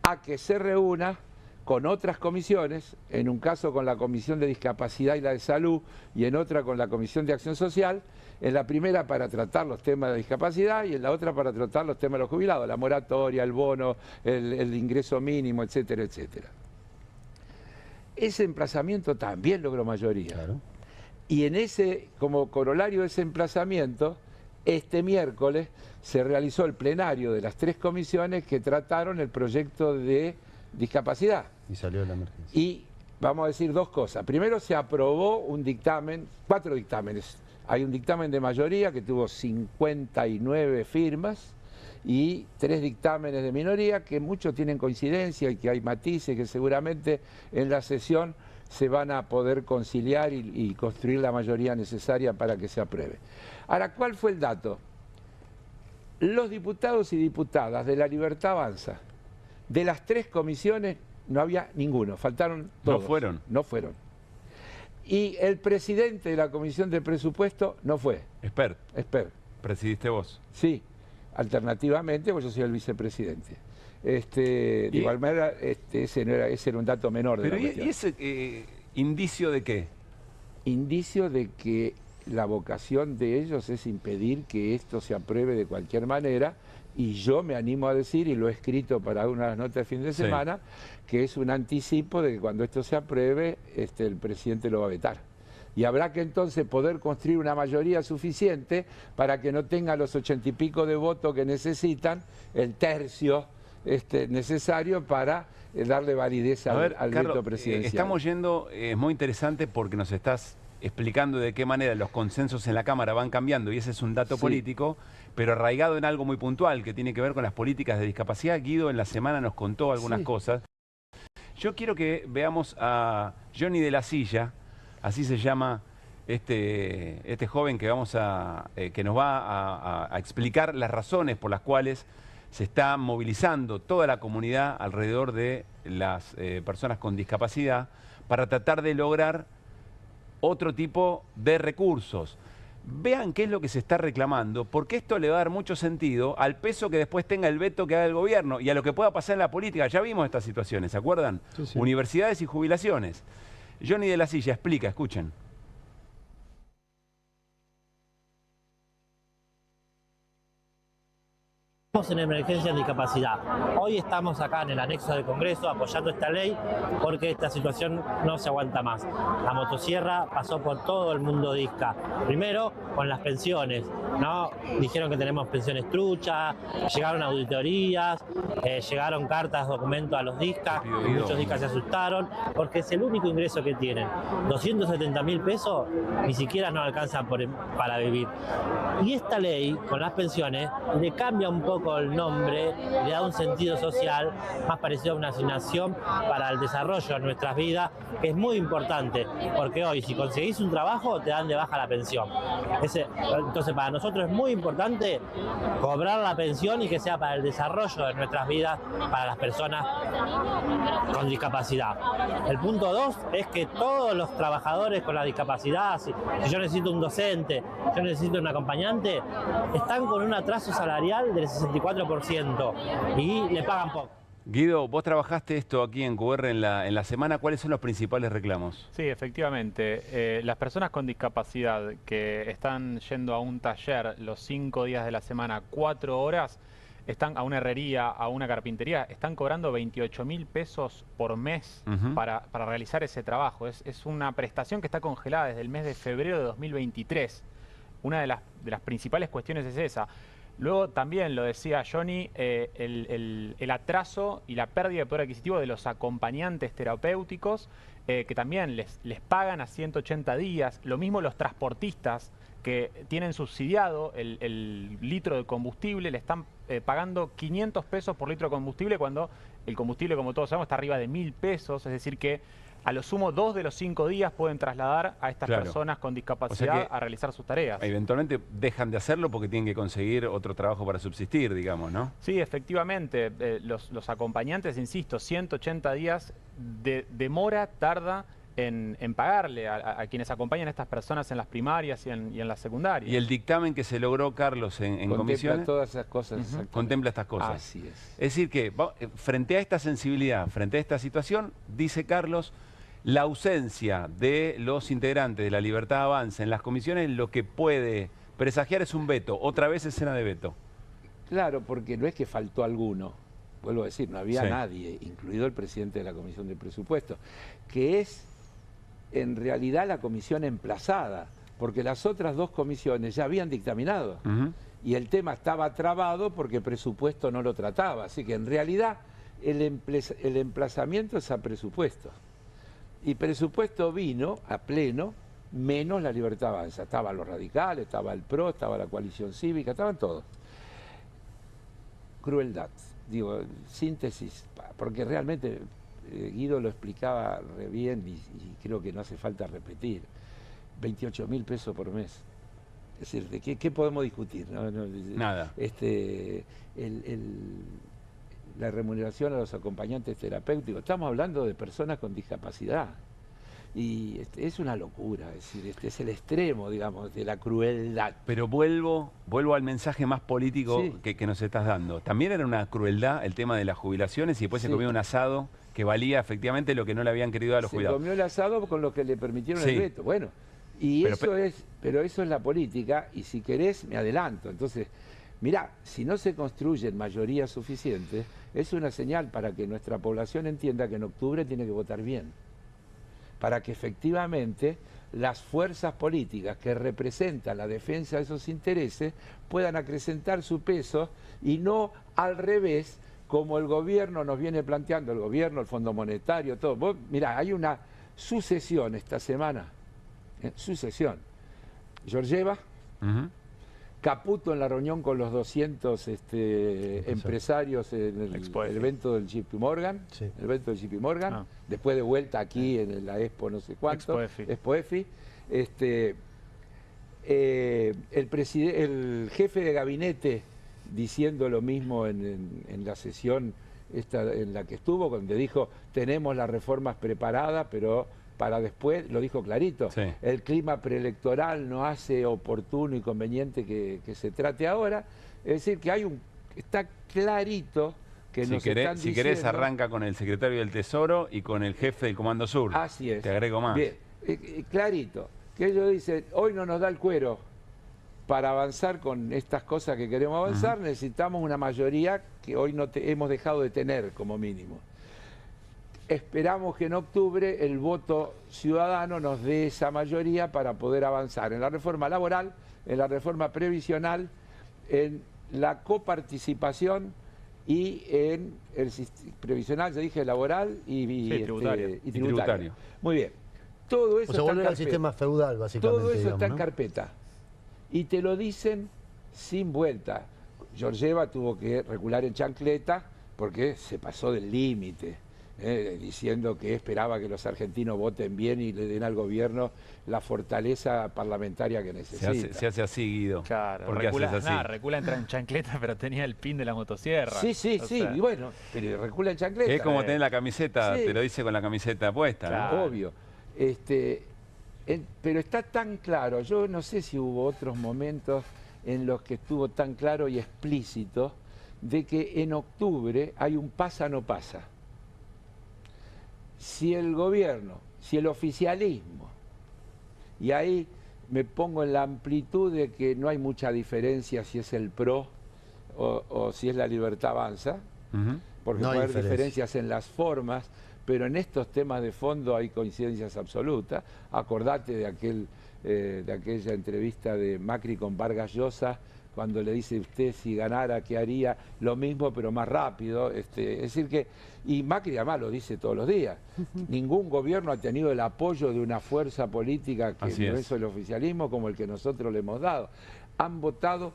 a que se reúna con otras comisiones, en un caso con la Comisión de Discapacidad y la de Salud y en otra con la Comisión de Acción Social, en la primera para tratar los temas de discapacidad y en la otra para tratar los temas de los jubilados, la moratoria, el bono, el ingreso mínimo, etcétera, etcétera. Ese emplazamiento también logró mayoría. Claro. Y como corolario de ese emplazamiento, este miércoles se realizó el plenario de las 3 comisiones que trataron el proyecto de discapacidad. Y salió la emergencia. Y vamos a decir 2 cosas. Primero, se aprobó un dictamen, 4 dictámenes. Hay un dictamen de mayoría que tuvo 59 firmas y 3 dictámenes de minoría que muchos tienen coincidencia y que hay matices que seguramente en la sesión se van a poder conciliar y construir la mayoría necesaria para que se apruebe. Ahora, ¿cuál fue el dato? Los diputados y diputadas de La Libertad Avanza, de las 3 comisiones no había ninguno, faltaron todos. ¿No fueron? No fueron. Y el presidente de la Comisión de Presupuesto no fue. Expert. ¿Presidiste vos? Sí, alternativamente, pues yo soy el vicepresidente. De igual manera, ese era un dato menor de la cuestión. ¿Y ese indicio de qué? Indicio de que la vocación de ellos es impedir que esto se apruebe de cualquier manera, y yo me animo a decir, y lo he escrito para una de las notas de fin de semana, que es un anticipo de que cuando esto se apruebe, el presidente lo va a vetar. Y habrá que entonces poder construir una mayoría suficiente para que no tenga los 80 y pico de votos que necesitan, el tercio necesario para darle validez al veto presidencial. Estamos yendo, es muy interesante porque nos estás explicando de qué manera los consensos en la Cámara van cambiando, y ese es un dato político, pero arraigado en algo muy puntual que tiene que ver con las políticas de discapacidad. Guido en la semana nos contó algunas cosas. Yo quiero que veamos a Johnny de la Silla, así se llama este joven que nos va a explicar las razones por las cuales se está movilizando toda la comunidad alrededor de las personas con discapacidad para tratar de lograr otro tipo de recursos. vean qué es lo que se está reclamando, porque esto le va a dar mucho sentido al peso que después tenga el veto que haga el gobierno y a lo que pueda pasar en la política. Ya vimos estas situaciones, ¿se acuerdan? Sí, sí. Universidades y jubilaciones. Johnny de la Silla explica, escuchen. Estamos en emergencia en discapacidad. Hoy estamos acá en el anexo del Congreso apoyando esta ley porque esta situación no se aguanta más. La motosierra pasó por todo el mundo disca. Primero con las pensiones, ¿no? Dijeron que tenemos pensiones truchas, llegaron auditorías, llegaron cartas, documentos a los discas, y muchos discas se asustaron porque es el único ingreso que tienen. 270.000 pesos ni siquiera nos alcanzan para vivir. Y esta ley, con las pensiones, le cambia un poco el nombre, le da un sentido social más parecido a una asignación para el desarrollo de nuestras vidas, que es muy importante, porque hoy si conseguís un trabajo te dan de baja la pensión. Entonces para nosotros es muy importante cobrar la pensión y que sea para el desarrollo de nuestras vidas, para las personas con discapacidad. El punto 2 es que todos los trabajadores con la discapacidad, si yo necesito un docente, yo necesito un acompañante, están con un atraso salarial del 64% y le pagan poco. Guido, vos trabajaste esto aquí en QR en la semana. ¿Cuáles son los principales reclamos? Sí, efectivamente. Las personas con discapacidad que están yendo a un taller los 5 días de la semana, 4 horas, están a una herrería, a una carpintería, están cobrando 28.000 pesos por mes para realizar ese trabajo. Es una prestación que está congelada desde el mes de febrero de 2023. Una de las principales cuestiones es esa. Luego también, lo decía Johnny, el atraso y la pérdida de poder adquisitivo de los acompañantes terapéuticos, que también les pagan a 180 días. Lo mismo los transportistas, que tienen subsidiado el litro de combustible, le están pagando 500 pesos por litro de combustible, cuando el combustible, como todos sabemos, está arriba de 1.000 pesos. Es decir que a lo sumo 2 de los 5 días pueden trasladar a estas personas con discapacidad a realizar sus tareas. Eventualmente dejan de hacerlo porque tienen que conseguir otro trabajo para subsistir, digamos, ¿no? Sí, efectivamente. Los acompañantes, insisto, 180 días de demora tarda en pagarle a quienes acompañan a estas personas en las primarias y en las secundarias. ¿Y el dictamen que se logró, Carlos, en comisiones? Contempla todas esas cosas. Contempla estas cosas. Así es. Es decir que, frente a esta sensibilidad, frente a esta situación, dice Carlos, la ausencia de los integrantes de la Libertad Avanza en las comisiones, lo que puede presagiar es un veto. Otra vez escena de veto. Claro, porque no es que faltó alguno. Vuelvo a decir, no había nadie, incluido el presidente de la Comisión de Presupuestos, que es en realidad la comisión emplazada, porque las otras 2 comisiones ya habían dictaminado y el tema estaba trabado porque presupuesto no lo trataba. Así que en realidad el emplazamiento es a presupuesto. Y presupuesto vino a pleno, menos la Libertad Avanza. Estaban los radicales, estaba el PRO, estaba la coalición cívica, estaban todos. Crueldad, digo, síntesis, porque realmente Guido lo explicaba re bien y creo que no hace falta repetir. 28.000 pesos por mes. Es decir, ¿de qué podemos discutir? Nada. La remuneración a los acompañantes terapéuticos. Estamos hablando de personas con discapacidad. Y es una locura, es decir, es el extremo, digamos, de la crueldad. Pero vuelvo al mensaje más político que nos estás dando. También era una crueldad el tema de las jubilaciones y después se comió un asado que valía efectivamente lo que no le habían querido dar a los jubilados. Se comió el asado con lo que le permitieron el veto. Bueno, pero eso es la política y si querés me adelanto. Entonces, mirá, si no se construyen mayorías suficientes, es una señal para que nuestra población entienda que en octubre tiene que votar bien. Para que efectivamente las fuerzas políticas que representan la defensa de esos intereses puedan acrecentar su peso y no al revés, como el gobierno nos viene planteando, el gobierno, el Fondo Monetario, todo. Mirá, hay una sucesión esta semana, sucesión. Georgieva, Caputo en la reunión con los 200 empresarios en el evento del JP Morgan, después de vuelta aquí en la Expo no sé cuánto, Expo EFI. El jefe de gabinete diciendo lo mismo en la sesión en la que estuvo, donde dijo, tenemos las reformas preparadas, pero para después, lo dijo clarito, Sí. el clima preelectoral no hace oportuno y conveniente que se trate ahora. Es decir, que está clarito que nos están Si querés, diciendo... arranca con el secretario del Tesoro y con el jefe del Comando Sur. Así es. Te agrego más. Bien, clarito, que ellos dicen, hoy no nos da el cuero para avanzar con estas cosas que queremos avanzar, necesitamos una mayoría que hoy no hemos dejado de tener como mínimo. Esperamos que en octubre el voto ciudadano nos dé esa mayoría para poder avanzar en la reforma laboral, en la reforma previsional, en la coparticipación y en el previsional, ya dije, laboral y tributario. Muy bien. Todo eso o sea, volver al sistema feudal, básicamente. Todo eso digamos, está en ¿no? carpeta. Y te lo dicen sin vuelta. Georgieva tuvo que recular en chancleta porque se pasó del límite, diciendo que esperaba que los argentinos voten bien y le den al gobierno la fortaleza parlamentaria que necesita. Se hace así, Guido. Claro, ¿Por qué haces así? recula entra en chancleta, pero tenía el pin de la motosierra. Sí, sí, O sí, sea, y bueno, pero recula en chancleta. Es como tener la camiseta, Sí. te lo dice con la camiseta puesta, ¿no? Obvio. Pero está tan claro, yo no sé si hubo otros momentos en los que estuvo tan claro y explícito de que en octubre hay un pasa no pasa. Si el gobierno, si el oficialismo, y ahí me pongo en la amplitud de que no hay mucha diferencia si es el PRO o si es la Libertad Avanza, porque No hay puede haber diferencia. diferencias en las formas, pero en estos temas de fondo hay coincidencias absolutas. Acordate de aquella entrevista de Macri con Vargas Llosa, cuando le dice, usted si ganara, ¿qué haría? Lo mismo, pero más rápido. Es decir que, y Macri además lo dice todos los días, ningún gobierno ha tenido el apoyo de una fuerza política que Así no es. es el oficialismo como el que nosotros le hemos dado. Han votado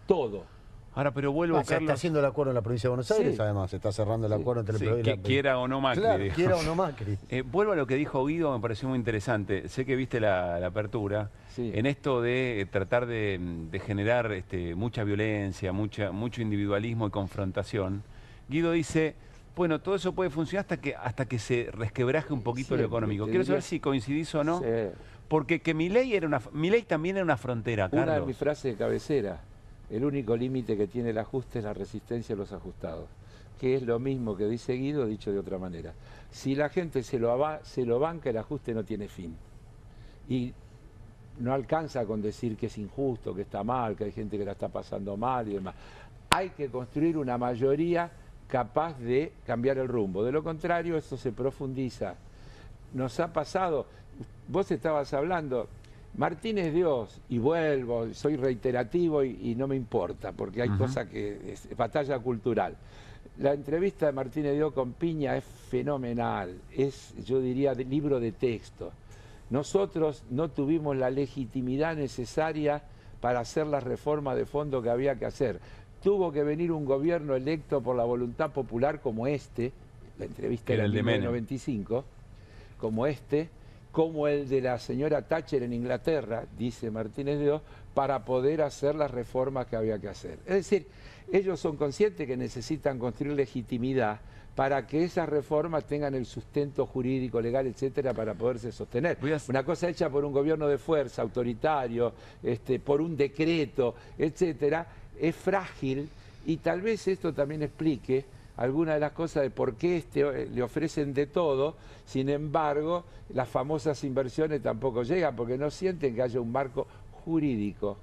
todo. Ahora, pero vuelvo, Se está Carlos. haciendo el acuerdo en la provincia de Buenos Aires, Sí. además, se está cerrando el acuerdo entre el Sí, PRO y la... quiera o no Macri. Claro, digamos. quiera o no Macri. Vuelvo a lo que dijo Guido, me pareció muy interesante. Sé que viste la apertura. Sí. En esto de tratar de generar mucha violencia, mucho individualismo y confrontación, Guido dice, bueno, todo eso puede funcionar hasta que se resquebraje un poquito lo Siempre, económico. te Quiero saber diría- si coincidís o no, Sí. porque que Milei también era una frontera, Una de Carlos. mis frases de cabecera, el único límite que tiene el ajuste es la resistencia a los ajustados, que es lo mismo que dice Guido, dicho de otra manera. Si la gente se lo banca, el ajuste no tiene fin. Y no alcanza con decir que es injusto, que está mal, que hay gente que la está pasando mal y demás. Hay que construir una mayoría capaz de cambiar el rumbo. De lo contrario, eso se profundiza. Nos ha pasado, vos estabas hablando, Martínez Dios, y vuelvo, soy reiterativo y no me importa, porque hay cosas que es batalla cultural. La entrevista de Martínez Dios con Piña es fenomenal, es, yo diría, de libro de texto. Nosotros no tuvimos la legitimidad necesaria para hacer la reforma de fondo que había que hacer. Tuvo que venir un gobierno electo por la voluntad popular como este, la entrevista era en el de Menem. 1995, como el de la señora Thatcher en Inglaterra, dice Martínez de Oz, para poder hacer las reformas que había que hacer. Es decir, ellos son conscientes que necesitan construir legitimidad para que esas reformas tengan el sustento jurídico, legal, etcétera, para poderse sostener. Una cosa hecha por un gobierno de fuerza, autoritario, por un decreto, etcétera, es frágil, y tal vez esto también explique algunas de las cosas de por qué le ofrecen de todo, sin embargo, las famosas inversiones tampoco llegan, porque no sienten que haya un marco jurídico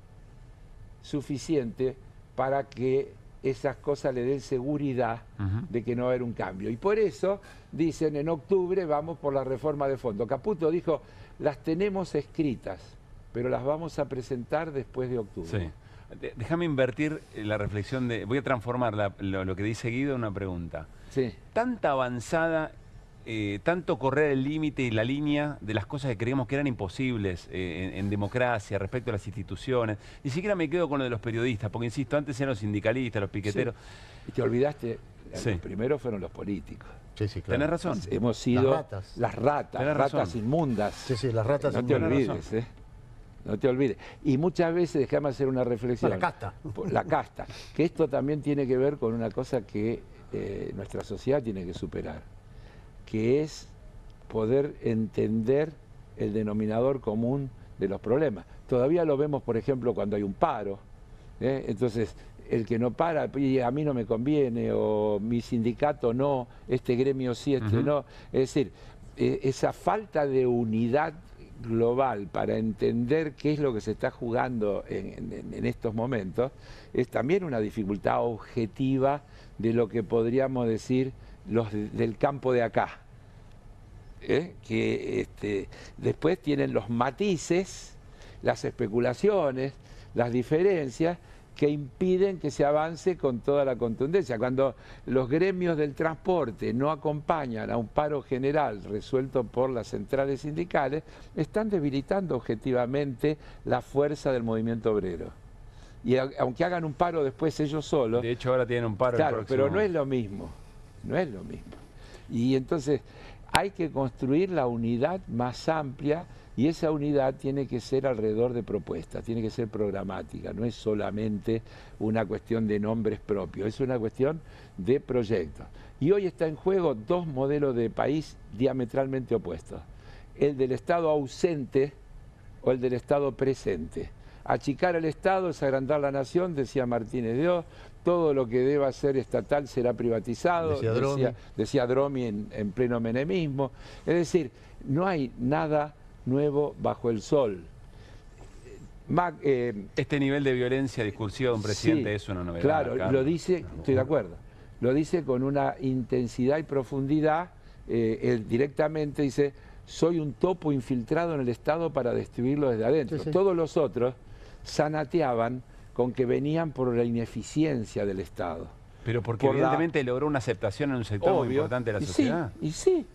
suficiente para que esas cosas le den seguridad de que no va a haber un cambio. Y por eso dicen, en octubre vamos por la reforma de fondo. Caputo dijo, las tenemos escritas, pero las vamos a presentar después de octubre. Sí. Déjame invertir la reflexión voy a transformar lo que dice Guido en una pregunta. Sí. Tanta avanzada, tanto correr el límite y la línea de las cosas que creíamos que eran imposibles en democracia, respecto a las instituciones. Ni siquiera me quedo con lo de los periodistas, porque insisto, antes eran los sindicalistas, los piqueteros. Sí. Y te olvidaste, Sí. los primeros fueron los políticos. Sí, sí, claro. Tenés razón. Hemos sido Las ratas. Tenés ratas razón. inmundas. Sí, sí, las ratas No te inmundas. olvides, No te olvides. Y muchas veces, déjame hacer una reflexión. La casta. La casta. Que esto también tiene que ver con una cosa que nuestra sociedad tiene que superar, que es poder entender el denominador común de los problemas. Todavía lo vemos, por ejemplo, cuando hay un paro. Entonces, el que no para, y a mí no me conviene, o mi sindicato no, este gremio sí, este no. Es decir, esa falta de unidad global para entender qué es lo que se está jugando en estos momentos es también una dificultad objetiva de lo que podríamos decir los del campo de acá. Que después tienen los matices, las especulaciones, las diferencias que impiden que se avance con toda la contundencia. Cuando los gremios del transporte no acompañan a un paro general resuelto por las centrales sindicales, están debilitando objetivamente la fuerza del movimiento obrero. Y aunque hagan un paro después ellos solos... De hecho, ahora tienen un paro. Claro, pero no es lo mismo. No es lo mismo. Y entonces hay que construir la unidad más amplia, y esa unidad tiene que ser alrededor de propuestas, tiene que ser programática, no es solamente una cuestión de nombres propios, es una cuestión de proyectos. Y hoy está en juego dos modelos de país diametralmente opuestos, el del Estado ausente o el del Estado presente. Achicar el Estado es agrandar la nación, decía Martínez de Oz, todo lo que deba ser estatal será privatizado, decía Dromi en pleno menemismo. Es decir, no hay nada nuevo bajo el sol. Este nivel de violencia discursiva de un presidente es una novedad. Claro, Carlos. lo dice, estoy de acuerdo, lo dice con una intensidad y profundidad. Él directamente dice, soy un topo infiltrado en el Estado para destruirlo desde adentro. Todos los otros zanateaban con que venían por la ineficiencia del Estado. Pero porque evidentemente logró una aceptación en un sector muy importante de la sociedad. Y sí.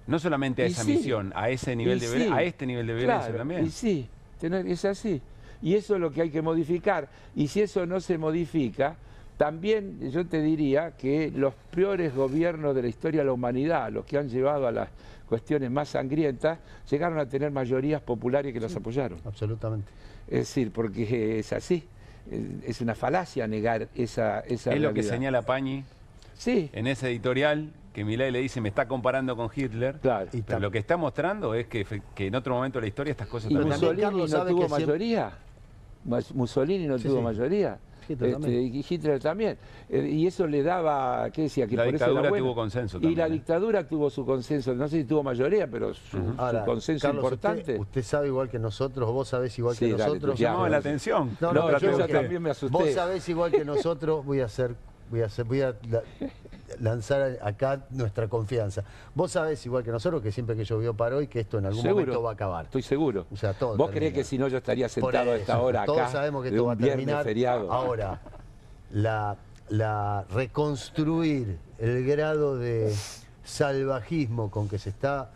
No solamente a esa misión, a ese nivel de violencia, a este nivel de violencia también. Y sí, es así. Y eso es lo que hay que modificar. Y si eso no se modifica, también yo te diría que los peores gobiernos de la historia de la humanidad, los que han llevado a las cuestiones más sangrientas, llegaron a tener mayorías populares que los apoyaron. Absolutamente. Es decir, porque es así. Es una falacia negar esa realidad. Es lo que señala Pañi en ese editorial, que Milei le dice, me está comparando con Hitler. Claro. Pero lo que está mostrando es que en otro momento de la historia estas cosas también... ¿Mussolini no tuvo mayoría? ¿Mussolini no tuvo mayoría? Y Hitler también. Y eso le daba, ¿qué decía? Que la por dictadura eso era tuvo consenso también. Y la dictadura tuvo su consenso, no sé si tuvo mayoría, pero su consenso Carlos, importante. Usted sabe igual que nosotros, vos sabés igual que nosotros. Llamaba la atención. No, yo ya también me asusté. Vos sabés igual que nosotros, voy a lanzar acá nuestra confianza. Vos sabés igual que nosotros que siempre que llovió paró y que esto en algún momento va a acabar. Estoy seguro. O sea, todo ¿Vos creés que si no yo estaría sentado a esta hora acá? Todos sabemos que esto va a terminar. Feriado. Ahora, la reconstruir el grado de salvajismo con que se está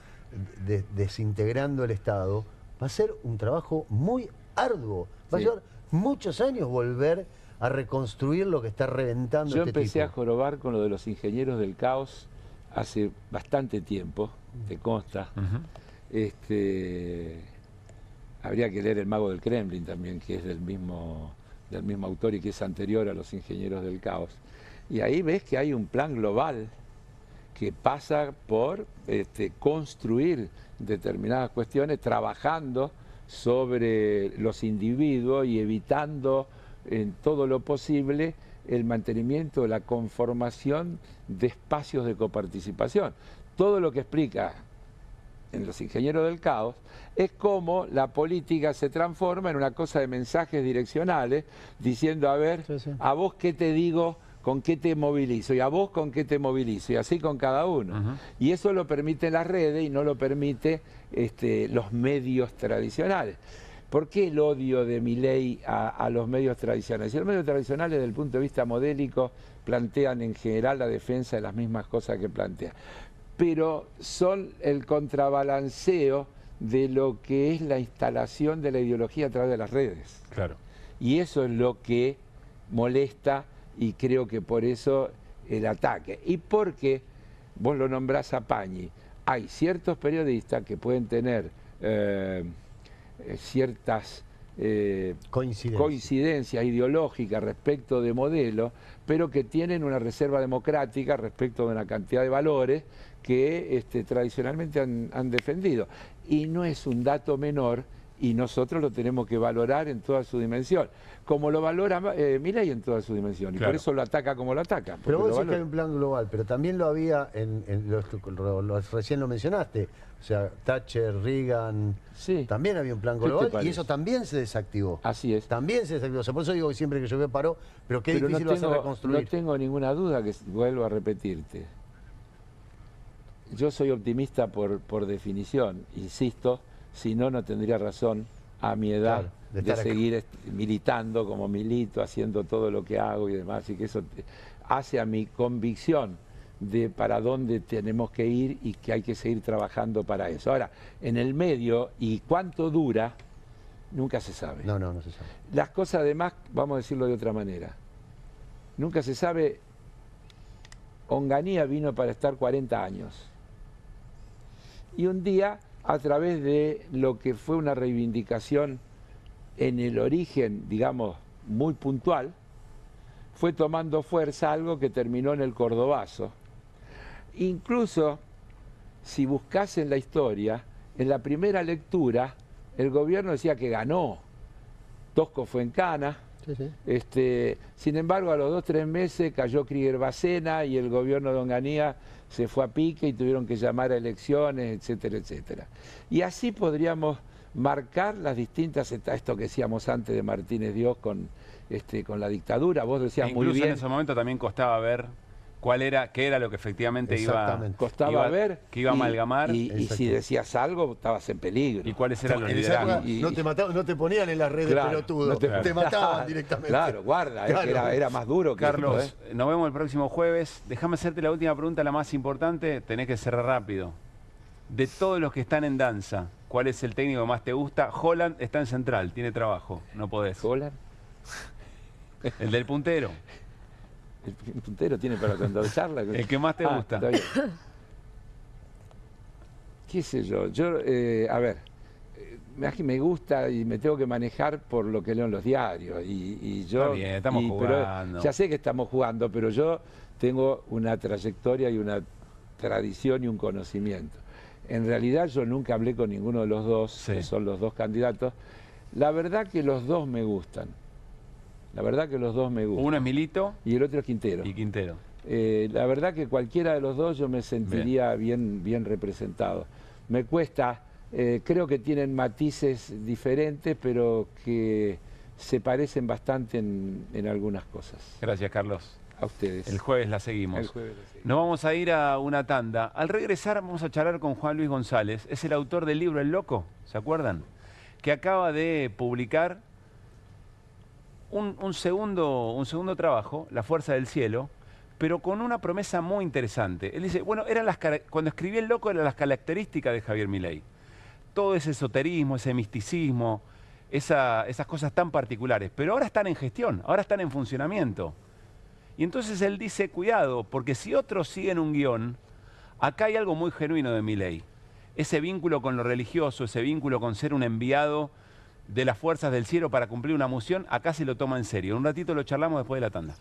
desintegrando el Estado va a ser un trabajo muy arduo. Va a llevar muchos años volver a reconstruir lo que está reventando Yo empecé a jorobar con lo de los ingenieros del caos hace bastante tiempo, te consta. Habría que leer El mago del Kremlin también, que es del mismo autor y que es anterior a los ingenieros del caos. Y ahí ves que hay un plan global que pasa por construir determinadas cuestiones, trabajando sobre los individuos y evitando en todo lo posible el mantenimiento, la conformación de espacios de coparticipación. Todo lo que explica en los ingenieros del caos es cómo la política se transforma en una cosa de mensajes direccionales, diciendo, a ver, a vos qué te digo, con qué te movilizo, y a vos con qué te movilizo, y así con cada uno. Y eso lo permite las redes y no lo permite los medios tradicionales. ¿Por qué el odio de Milei a los medios tradicionales? Si los medios tradicionales, desde el punto de vista modélico, plantean en general la defensa de las mismas cosas que plantea, pero son el contrabalanceo de lo que es la instalación de la ideología a través de las redes. Claro. Y eso es lo que molesta, y creo que por eso el ataque. Y porque, vos lo nombrás a Pañi, hay ciertos periodistas que pueden tener ciertas coincidencias ideológicas respecto de modelos, pero que tienen una reserva democrática respecto de una cantidad de valores que tradicionalmente han defendido. Y no es un dato menor, y nosotros lo tenemos que valorar en toda su dimensión, como lo valora Milei en toda su dimensión, y por eso lo ataca como lo ataca. Pero vos decís que hay un plan global, pero también lo había, recién lo mencionaste, o sea, Thatcher, Reagan, también había un plan global y eso también se desactivó. Así es. También se desactivó, o sea, por eso digo que siempre que llovió paró, pero qué difícil va a ser reconstruir. No tengo ninguna duda que vuelvo a repetirte. Yo soy optimista por definición, insisto, si no, no tendría razón a mi edad de seguir militando como milito, haciendo todo lo que hago y demás, y que eso hace a mi convicción de para dónde tenemos que ir y que hay que seguir trabajando para eso. Ahora, en el medio, y cuánto dura, nunca se sabe. No se sabe. Las cosas además, vamos a decirlo de otra manera, nunca se sabe. Onganía vino para estar 40 años. Y un día, a través de lo que fue una reivindicación en el origen, digamos, muy puntual, fue tomando fuerza algo que terminó en el Cordobazo. Incluso, si buscas en la historia, en la primera lectura, el gobierno decía que ganó. Tosco fue en cana. Sin embargo, a los 2 o 3 meses cayó Krieger Bacena y el gobierno de Onganía se fue a pique y tuvieron que llamar a elecciones, etcétera, etcétera. Y así podríamos marcar las distintas etapas, esto que decíamos antes de Martínez Dios con la dictadura. Vos decías muy bien. En ese momento también costaba ver qué era lo que efectivamente costaba ver, que iba a amalgamar. Y si decías algo, estabas en peligro. Y cuáles eran los liderazgos. No te ponían en las redes, pelotudo. Te mataban directamente. Claro, guarda, era más duro que Carlos, esto, nos vemos el próximo jueves. Déjame hacerte la última pregunta, la más importante. Tenés que cerrar rápido. De todos los que están en danza, ¿cuál es el técnico que más te gusta? Holland está en Central, tiene trabajo, no podés. ¿Holland? El del puntero. El puntero tiene para contar charla. El que más te gusta. ¿Qué sé yo? A ver, me gusta y me tengo que manejar por lo que leo en los diarios. Y yo, está bien, estamos jugando. Ya sé que estamos jugando, pero yo tengo una trayectoria y una tradición y un conocimiento. En realidad yo nunca hablé con ninguno de los dos, que son los dos candidatos. La verdad que los dos me gustan. La verdad que los dos me gustan. Uno es Milito. Y el otro es Quintero. Y Quintero. La verdad que cualquiera de los dos yo me sentiría bien representado. Me cuesta, creo que tienen matices diferentes, pero que se parecen bastante en algunas cosas. Gracias, Carlos. A ustedes. El jueves la seguimos. El jueves la seguimos. Nos vamos a ir a una tanda. Al regresar vamos a charlar con Juan Luis González. Es el autor del libro El Loco, ¿se acuerdan? Que acaba de publicar un segundo trabajo, La Fuerza del Cielo, pero con una promesa muy interesante. Él dice, bueno, cuando escribí El Loco eran las características de Javier Milei. Todo ese esoterismo, ese misticismo, esas cosas tan particulares. Pero ahora están en gestión, ahora están en funcionamiento. Y entonces él dice, cuidado, porque si otros siguen un guión, acá hay algo muy genuino de Milei. Ese vínculo con lo religioso, ese vínculo con ser un enviado de las fuerzas del cielo para cumplir una misión, acá se lo toma en serio. Un ratito lo charlamos después de la tanda.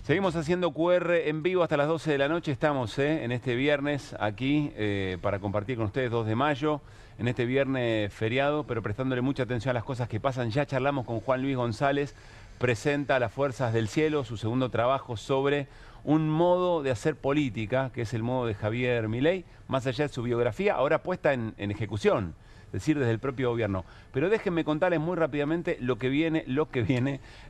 Seguimos haciendo QR en vivo hasta las 12 de la noche. Estamos en este viernes aquí para compartir con ustedes 2 de mayo, en este viernes feriado, pero prestándole mucha atención a las cosas que pasan. Ya charlamos con Juan Luis González, presenta Las Fuerzas del Cielo, su segundo trabajo sobre un modo de hacer política, que es el modo de Javier Milei, más allá de su biografía, ahora puesta en ejecución. Es decir, desde el propio gobierno. Pero déjenme contarles muy rápidamente lo que viene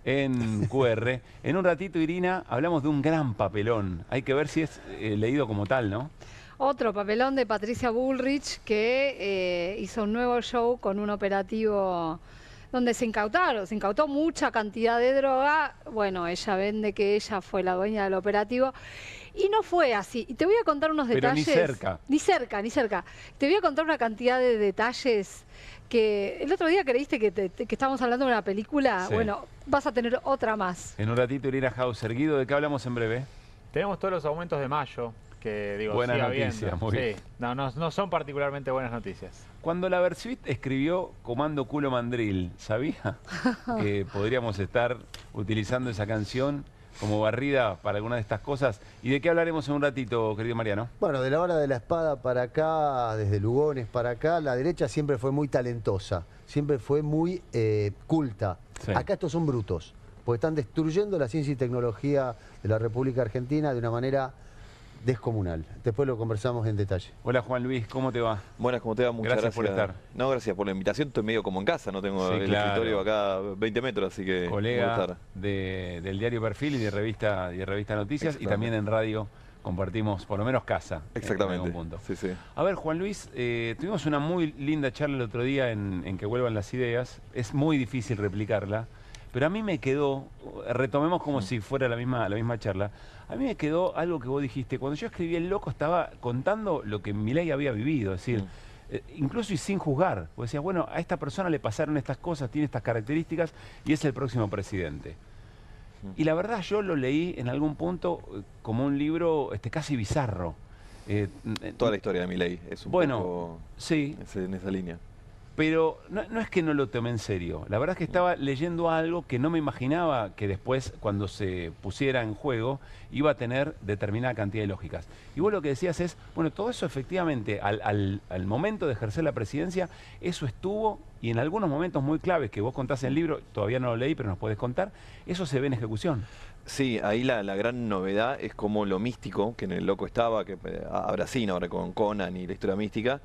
en QR. En un ratito, Irina, hablamos de un gran papelón. Hay que ver si es leído como tal, ¿no? Otro papelón de Patricia Bullrich, que hizo un nuevo show con un operativo donde se incautó mucha cantidad de droga. Bueno, ella vende que ella fue la dueña del operativo. Y no fue así. Y te voy a contar unos detalles. Pero ni cerca. Ni cerca. Te voy a contar una cantidad de detalles que el otro día creíste que estábamos hablando de una película. Sí. Bueno, vas a tener otra más. En un ratito, Irina Hauser. Guido, ¿de qué hablamos en breve? Tenemos todos los aumentos de mayo, que digo, buena noticia, muy bien. No son particularmente buenas noticias. Cuando la Versuit escribió Comando Culo Mandril, ¿sabía que podríamos estar utilizando esa canción como barrida para alguna de estas cosas? ¿Y de qué hablaremos en un ratito, querido Mariano? Bueno, de la hora de la espada para acá, desde Lugones para acá, la derecha siempre fue muy talentosa, siempre fue muy culta. Sí. Acá estos son brutos, porque están destruyendo la ciencia y tecnología de la República Argentina de una manera descomunal. Después lo conversamos en detalle. Hola Juan Luis, ¿cómo te va? Buenas, ¿cómo te va? Muchas gracias por estar. No, gracias por la invitación. Estoy medio como en casa, no tengo el escritorio acá 20 metros, así que... Colega del diario Perfil y de revista Noticias, y también en radio compartimos por lo menos casa. Exactamente. En algún punto. Sí, sí. A ver, Juan Luis, tuvimos una muy linda charla el otro día en Que Vuelvan las Ideas. Es muy difícil replicarla, pero a mí me quedó, retomemos como si fuera la misma charla, a mí me quedó algo que vos dijiste. Cuando yo escribí El Loco estaba contando lo que Milei había vivido, es decir, incluso y sin juzgar. Vos decías, bueno, a esta persona le pasaron estas cosas, tiene estas características y es el próximo presidente. Y la verdad yo lo leí en algún punto como un libro casi bizarro. Toda la historia de Milei es un poco sí, en esa línea. Pero no es que no lo tomé en serio. La verdad es que estaba leyendo algo que no me imaginaba que después, cuando se pusiera en juego, iba a tener determinada cantidad de lógicas. Y vos lo que decías es, bueno, todo eso efectivamente, al momento de ejercer la presidencia, eso estuvo, y en algunos momentos muy claves que vos contás en el libro, todavía no lo leí, pero nos podés contar, eso se ve en ejecución. Sí, ahí la gran novedad es como lo místico, que en El Loco estaba, que ahora sí, ahora con Conan y la historia mística,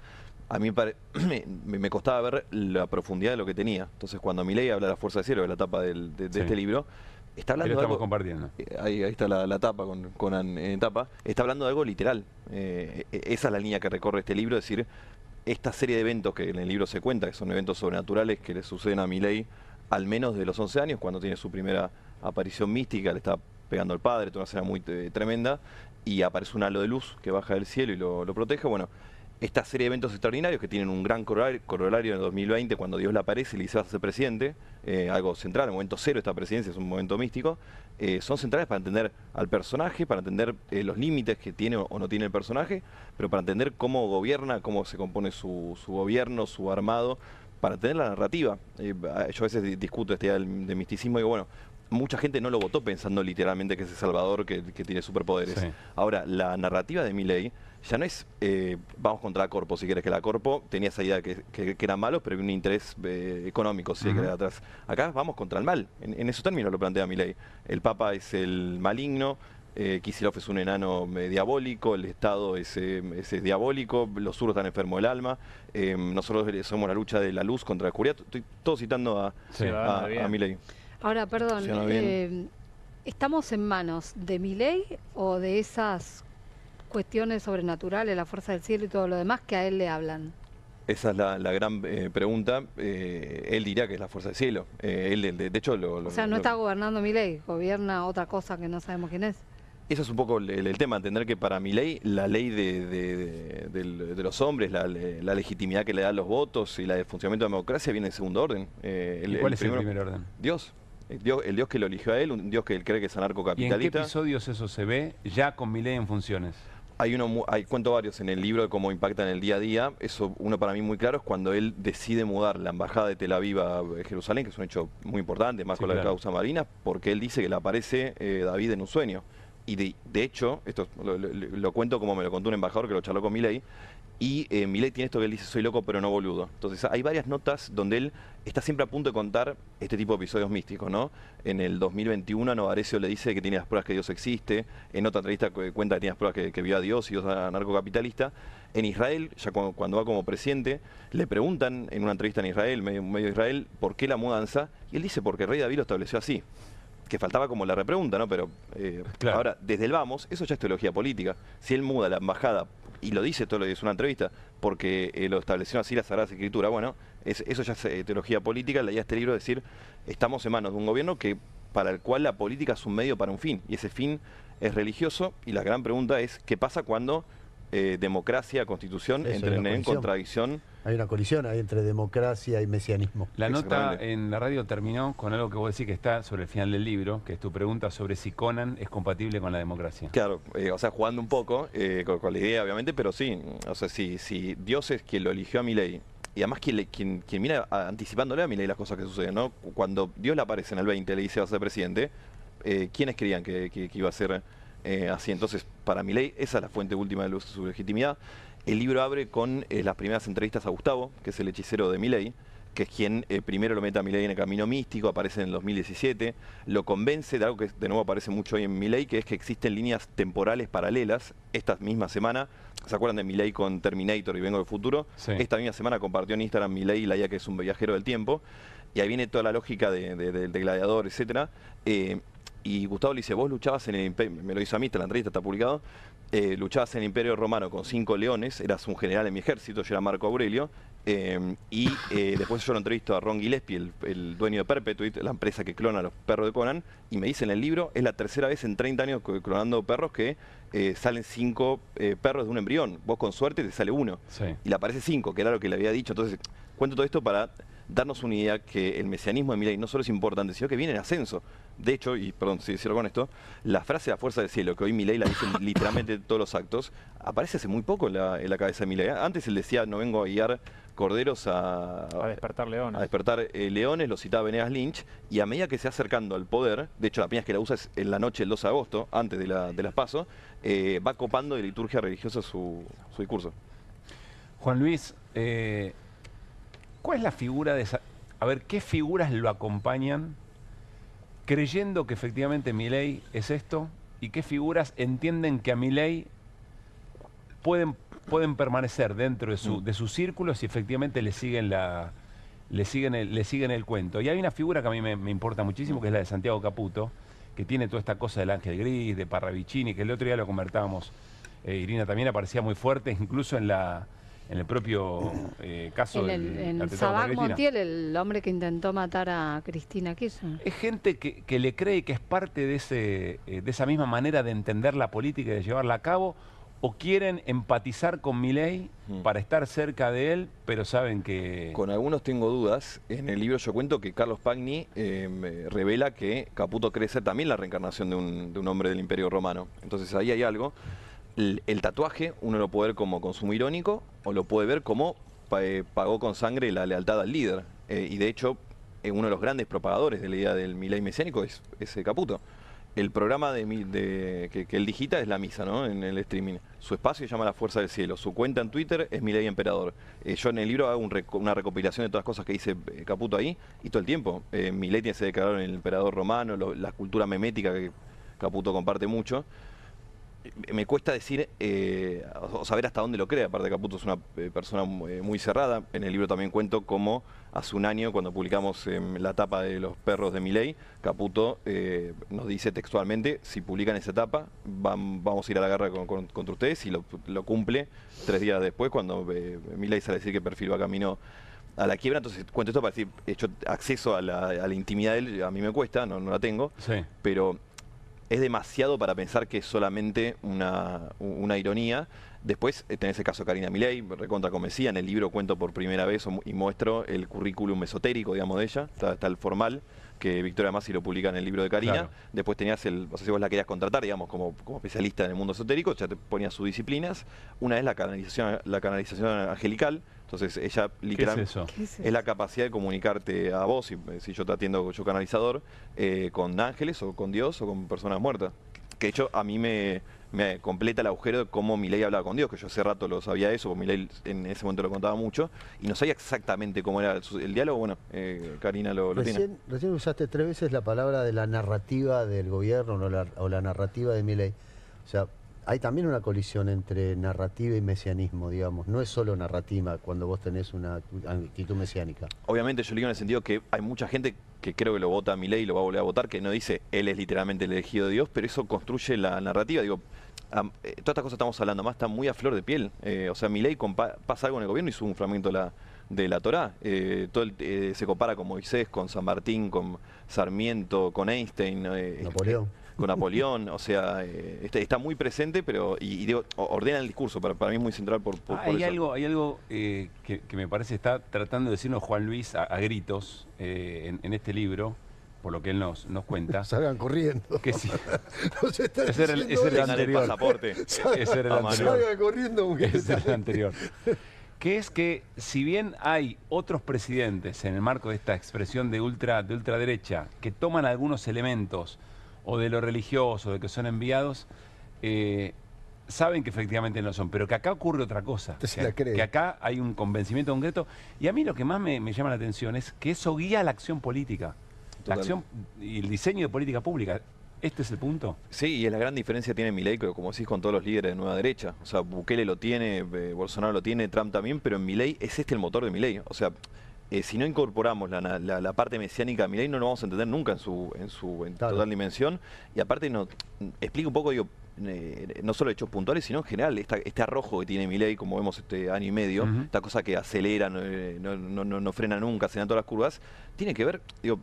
a mí me costaba ver la profundidad de lo que tenía. Entonces, cuando Milei habla de la Fuerza del Cielo, de la tapa de este libro, está hablando de algo... compartiendo. Ahí está la tapa, con en tapa. Está hablando de algo literal. Esa es la línea que recorre este libro, es decir, esta serie de eventos que en el libro se cuenta, que son eventos sobrenaturales que le suceden a Milei al menos de los 11 años, cuando tiene su primera aparición mística, le está pegando al padre, toda una escena muy tremenda, y aparece un halo de luz que baja del cielo y lo protege. Bueno, esta serie de eventos extraordinarios que tienen un gran corolario en el 2020, cuando Dios le aparece y le dice vas a ser presidente, algo central, el momento cero de esta presidencia es un momento místico, son centrales para entender al personaje, para entender los límites que tiene o no tiene el personaje, pero para entender cómo gobierna, cómo se compone su gobierno, su armado, para entender la narrativa. Yo a veces discuto esta idea de misticismo y digo, bueno, mucha gente no lo votó pensando literalmente que es el Salvador que tiene superpoderes. Sí. Ahora, la narrativa de Milei ya no es vamos contra la Corpo, si quieres, que la Corpo tenía esa idea que eran malos, pero había un interés económico, si querés, atrás. Acá vamos contra el mal, en esos términos lo plantea Milei. El Papa es el maligno, Kicillof es un enano diabólico, el Estado es diabólico, los zurdos están enfermos del alma, nosotros somos la lucha de la luz contra la oscuridad. Estoy todo citando a Milei. Ahora, perdón, ¿estamos en manos de Milei o de esas cuestiones sobrenaturales, la fuerza del cielo y todo lo demás que a él le hablan? Esa es la gran pregunta. Él dirá que es la fuerza del cielo. Él, de hecho, o sea, no está gobernando Milei, gobierna otra cosa que no sabemos quién es. Eso es un poco el tema, entender que para Milei la ley de los hombres, la legitimidad que le dan los votos y el funcionamiento de la democracia viene en segundo orden. ¿Y cuál es el primer orden? Dios. El Dios que lo eligió a él, un Dios que él cree que es anarcocapitalista. ¿Y en qué episodios eso se ve ya con Milei en funciones? Cuento varios en el libro de cómo impacta en el día a día. Eso, uno para mí muy claro, es cuando él decide mudar la embajada de Tel Aviv a Jerusalén, que es un hecho muy importante, más con la causa marina, porque él dice que le aparece David en un sueño. Y de hecho, esto lo cuento como me lo contó un embajador que lo charló con Milei, y Milei tiene esto que él dice: soy loco pero no boludo. Entonces hay varias notas donde él está siempre a punto de contar este tipo de episodios místicos, ¿no? En el 2021 a Novarecio le dice que tiene las pruebas que Dios existe. En otra entrevista cuenta que tiene las pruebas que vio a Dios y Dios a narcocapitalista. En Israel, ya cuando va como presidente, le preguntan en una entrevista en Israel, medio de Israel, ¿por qué la mudanza? Y él dice: porque el rey David lo estableció así. Que faltaba como la repregunta, ¿no? Pero ahora, desde el vamos, eso ya es teología política. Si él muda la embajada, y lo dice todo lo que es una entrevista, porque lo estableció así la Sagrada Escritura, bueno, eso ya es teología política. Leía este libro decir: estamos en manos de un gobierno para el cual la política es un medio para un fin, y ese fin es religioso, y la gran pregunta es: ¿qué pasa cuando democracia, constitución entran en contradicción? Hay una colisión ahí entre democracia y mesianismo. La nota en la radio terminó con algo que vos decís que está sobre el final del libro, que es tu pregunta sobre si Conan es compatible con la democracia. Claro, o sea, jugando un poco con la idea, obviamente, pero sí, o sea, si Dios es quien lo eligió a Milei, y además quien mira anticipándole a Milei las cosas que suceden, ¿no? Cuando Dios le aparece en el 20, le dice: va a ser presidente, ¿quiénes creían que iba a ser así? Entonces, para Milei, esa es la fuente última de su legitimidad. El libro abre con las primeras entrevistas a Gustavo, que es el hechicero de Milei, que es quien primero lo mete a Milei en el camino místico, aparece en el 2017, lo convence de algo que de nuevo aparece mucho hoy en Milei, que es que existen líneas temporales paralelas. Esta misma semana, ¿se acuerdan de Milei con Terminator y Vengo del Futuro? Sí. Esta misma semana compartió en Instagram Milei la idea que es un viajero del tiempo, y ahí viene toda la lógica de gladiador, etcétera. Y Gustavo le dice: vos luchabas en el imperio, me lo hizo a mí, la entrevista está publicado, luchabas en el Imperio Romano con 5 leones, eras un general en mi ejército, yo era Marco Aurelio, después yo lo entrevisto a Ron Gillespie, el dueño de Perpetuit, la empresa que clona a los perros de Conan, y me dice en el libro: es la tercera vez en 30 años clonando perros que salen 5 perros de un embrión, vos con suerte te sale uno, y le aparece 5, que era lo que le había dicho. Entonces cuento todo esto para darnos una idea que el mesianismo de Milei no solo es importante, sino que viene en ascenso. De hecho, y perdón si cierro con esto, la frase "la fuerza del cielo", que hoy Milei la dice literalmente en todos los actos, aparece hace muy poco en la cabeza de Milei. Antes él decía: no vengo a guiar corderos a despertar leones. A despertar leones, lo citaba Venegas Lynch, y a medida que se va acercando al poder, de hecho la primera vez que la usa es en la noche del 2 de agosto, antes de las PASO, va copando de liturgia religiosa su discurso. Juan Luis, ¿cuál es la figura de esa? A ver, ¿qué figuras lo acompañan creyendo que efectivamente Milei es esto? ¿Y qué figuras entienden que a Milei pueden permanecer dentro de sus círculos y efectivamente le siguen el cuento? Y hay una figura que a mí me importa muchísimo, que es la de Santiago Caputo, que tiene toda esta cosa del ángel gris, de Parravicini, que el otro día lo comentábamos. Irina también aparecía muy fuerte, incluso en el propio caso en Sabac Montiel, el hombre que intentó matar a Cristina Kirchner. Es gente que le cree que es parte de esa misma manera de entender la política y de llevarla a cabo, o quieren empatizar con Milei para estar cerca de él, pero saben que... Con algunos tengo dudas. En el libro yo cuento que Carlos Pagni revela que Caputo cree ser también la reencarnación de un hombre del Imperio Romano. Entonces ahí hay algo. El tatuaje uno lo puede ver como consumo irónico o lo puede ver como pagó con sangre la lealtad al líder. Y de hecho, uno de los grandes propagadores de la idea del Milei mesiánico es Caputo. El programa que él digita es La Misa, ¿no? En el streaming. Su espacio se llama La Fuerza del Cielo. Su cuenta en Twitter es Milei Emperador. Yo en el libro hago una recopilación de todas las cosas que dice Caputo ahí, y todo el tiempo. Milei tiene que ser declarado en el emperador romano, la cultura memética que Caputo comparte mucho. Me cuesta decir o saber hasta dónde lo cree. Aparte, Caputo es una persona muy cerrada. En el libro también cuento cómo hace un año, cuando publicamos la tapa de los perros de Milei, Caputo nos dice textualmente: si publican esa tapa, vamos a ir a la guerra contra ustedes, y lo cumple 3 días después, cuando Milei sale a decir que Perfil va camino a la quiebra. Entonces cuento esto para decir: hecho acceso a la intimidad de él, a mí me cuesta, no la tengo, pero es demasiado para pensar que es solamente una ironía. Después tenés el caso de Karina Milei, recontra convencida. En el libro cuento por primera vez y muestro el currículum esotérico, digamos, de ella. Está el formal, que Victoria Massi lo publica en el libro de Karina. Claro. Después tenías o sea, si vos la querías contratar, digamos, como especialista en el mundo esotérico, ya te ponías sus disciplinas. Una es la canalización angelical. Entonces ella literalmente es la capacidad de comunicarte a vos, si yo te atiendo, yo canalizador, con ángeles o con Dios o con personas muertas. Que de hecho a mí me completa el agujero de cómo Milei hablaba con Dios, que yo hace rato lo sabía eso, porque Milei en ese momento lo contaba mucho, y no sabía exactamente cómo era el diálogo. Bueno, Karina lo tiene. Recién usaste 3 veces la palabra de la narrativa del gobierno o la narrativa de Milei. O sea, hay también una colisión entre narrativa y mesianismo, digamos. No es solo narrativa cuando vos tenés una actitud mesiánica. Obviamente yo le digo en el sentido que hay mucha gente que creo que lo vota a Milei y lo va a volver a votar, que no dice él es literalmente el elegido de Dios, pero eso construye la narrativa. Digo, todas estas cosas estamos hablando, más está muy a flor de piel. O sea, Milei pasa algo en el gobierno y sube un fragmento de la Torá. Se compara con Moisés, con San Martín, con Sarmiento, con Einstein. Napoleón. Con Napoleón, o sea, está muy presente, pero digo, ordena el discurso, para mí es muy central por hay eso. Algo que me parece está tratando de decirnos Juan Luis a gritos en este libro, por lo que él nos cuenta. Salgan corriendo. Que sí. Ese era el anterior. Pasaporte. Ese era el anterior. Salgan corriendo. Ese era el anterior. Que es que si bien hay otros presidentes en el marco de esta expresión de ultraderecha que toman algunos elementos o de lo religioso, de que son enviados, saben que efectivamente no son, pero que acá ocurre otra cosa, que acá hay un convencimiento concreto, y a mí lo que más me llama la atención es que eso guía la acción política, la acción y el diseño de política pública. ¿Este es el punto? Sí, y es la gran diferencia tiene Milei, como decís, con todos los líderes de nueva derecha. O sea, Bukele lo tiene, Bolsonaro lo tiene, Trump también, pero en Milei es el motor de Milei. O sea, si no incorporamos la parte mesiánica de Milei, no lo vamos a entender nunca en total dimensión. Y aparte explica un poco, digo, no solo hechos puntuales, sino en general este arrojo que tiene Milei, como vemos este año y medio, esta cosa que acelera, no frena nunca, acelera todas las curvas, tiene que ver, digo,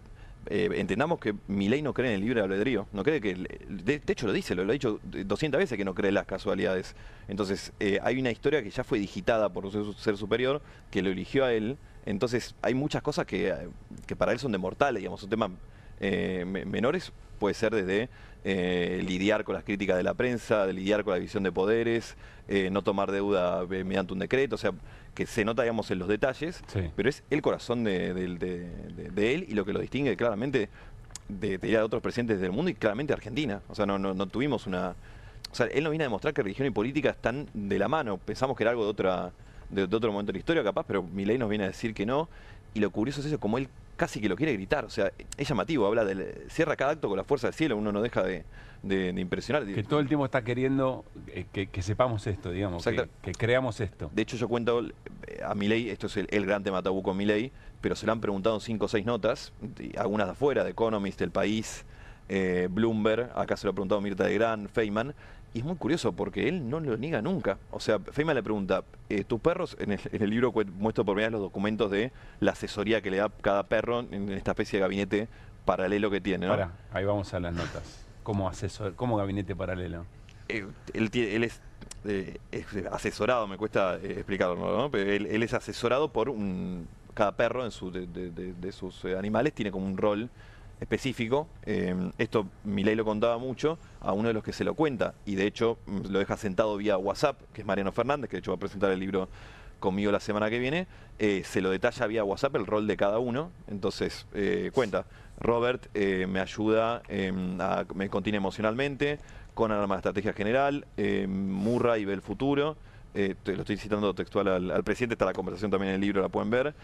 entendamos que Milei no cree en el libre albedrío, no cree que, de hecho lo dice, lo ha dicho 200 veces que no cree en las casualidades. Entonces hay una historia que ya fue digitada por un ser superior, que lo eligió a él. Entonces hay muchas cosas que para él son de mortales, digamos, son temas menores, puede ser desde lidiar con las críticas de la prensa, de lidiar con la división de poderes, no tomar deuda mediante un decreto, o sea, que se nota, digamos, en los detalles, pero es el corazón de él y lo que lo distingue claramente de otros presidentes del mundo y claramente de Argentina. O sea, no tuvimos una... O sea, él nos viene a demostrar que religión y política están de la mano. Pensamos que era algo de otro momento de la historia capaz, pero Milei nos viene a decir que no, y lo curioso es eso, como él casi que lo quiere gritar. O sea, es llamativo, cierra cada acto con la fuerza del cielo, uno no deja de impresionar. Que todo el tiempo está queriendo que sepamos esto, digamos, que creamos esto. De hecho, yo cuento a Milei, esto es el gran tema tabú con Milei, pero se lo han preguntado en 5 o 6 notas, algunas de afuera, de Economist, El País, Bloomberg, acá se lo ha preguntado Mirta Legrand, Feynman, y es muy curioso porque él no lo niega nunca. O sea, Feynman le pregunta, tus perros, en el libro muestro por primera vez los documentos de la asesoría que le da cada perro en esta especie de gabinete paralelo que tiene, ¿no? Ahí vamos a las notas. ¿Cómo gabinete paralelo? Él es asesorado, me cuesta explicarlo, ¿no? Pero él es asesorado por cada perro de sus animales, tiene como un rol específico. Esto Milei lo contaba mucho a uno de los que se lo cuenta, y de hecho lo deja sentado vía WhatsApp, que es Mariano Fernández, que de hecho va a presentar el libro conmigo la semana que viene. Se lo detalla vía WhatsApp el rol de cada uno. Entonces cuenta, Robert me ayuda, me contiene emocionalmente, Conan arma la estrategia general, Murray ve el futuro. Lo estoy citando textual al presidente, está la conversación también en el libro, la pueden ver.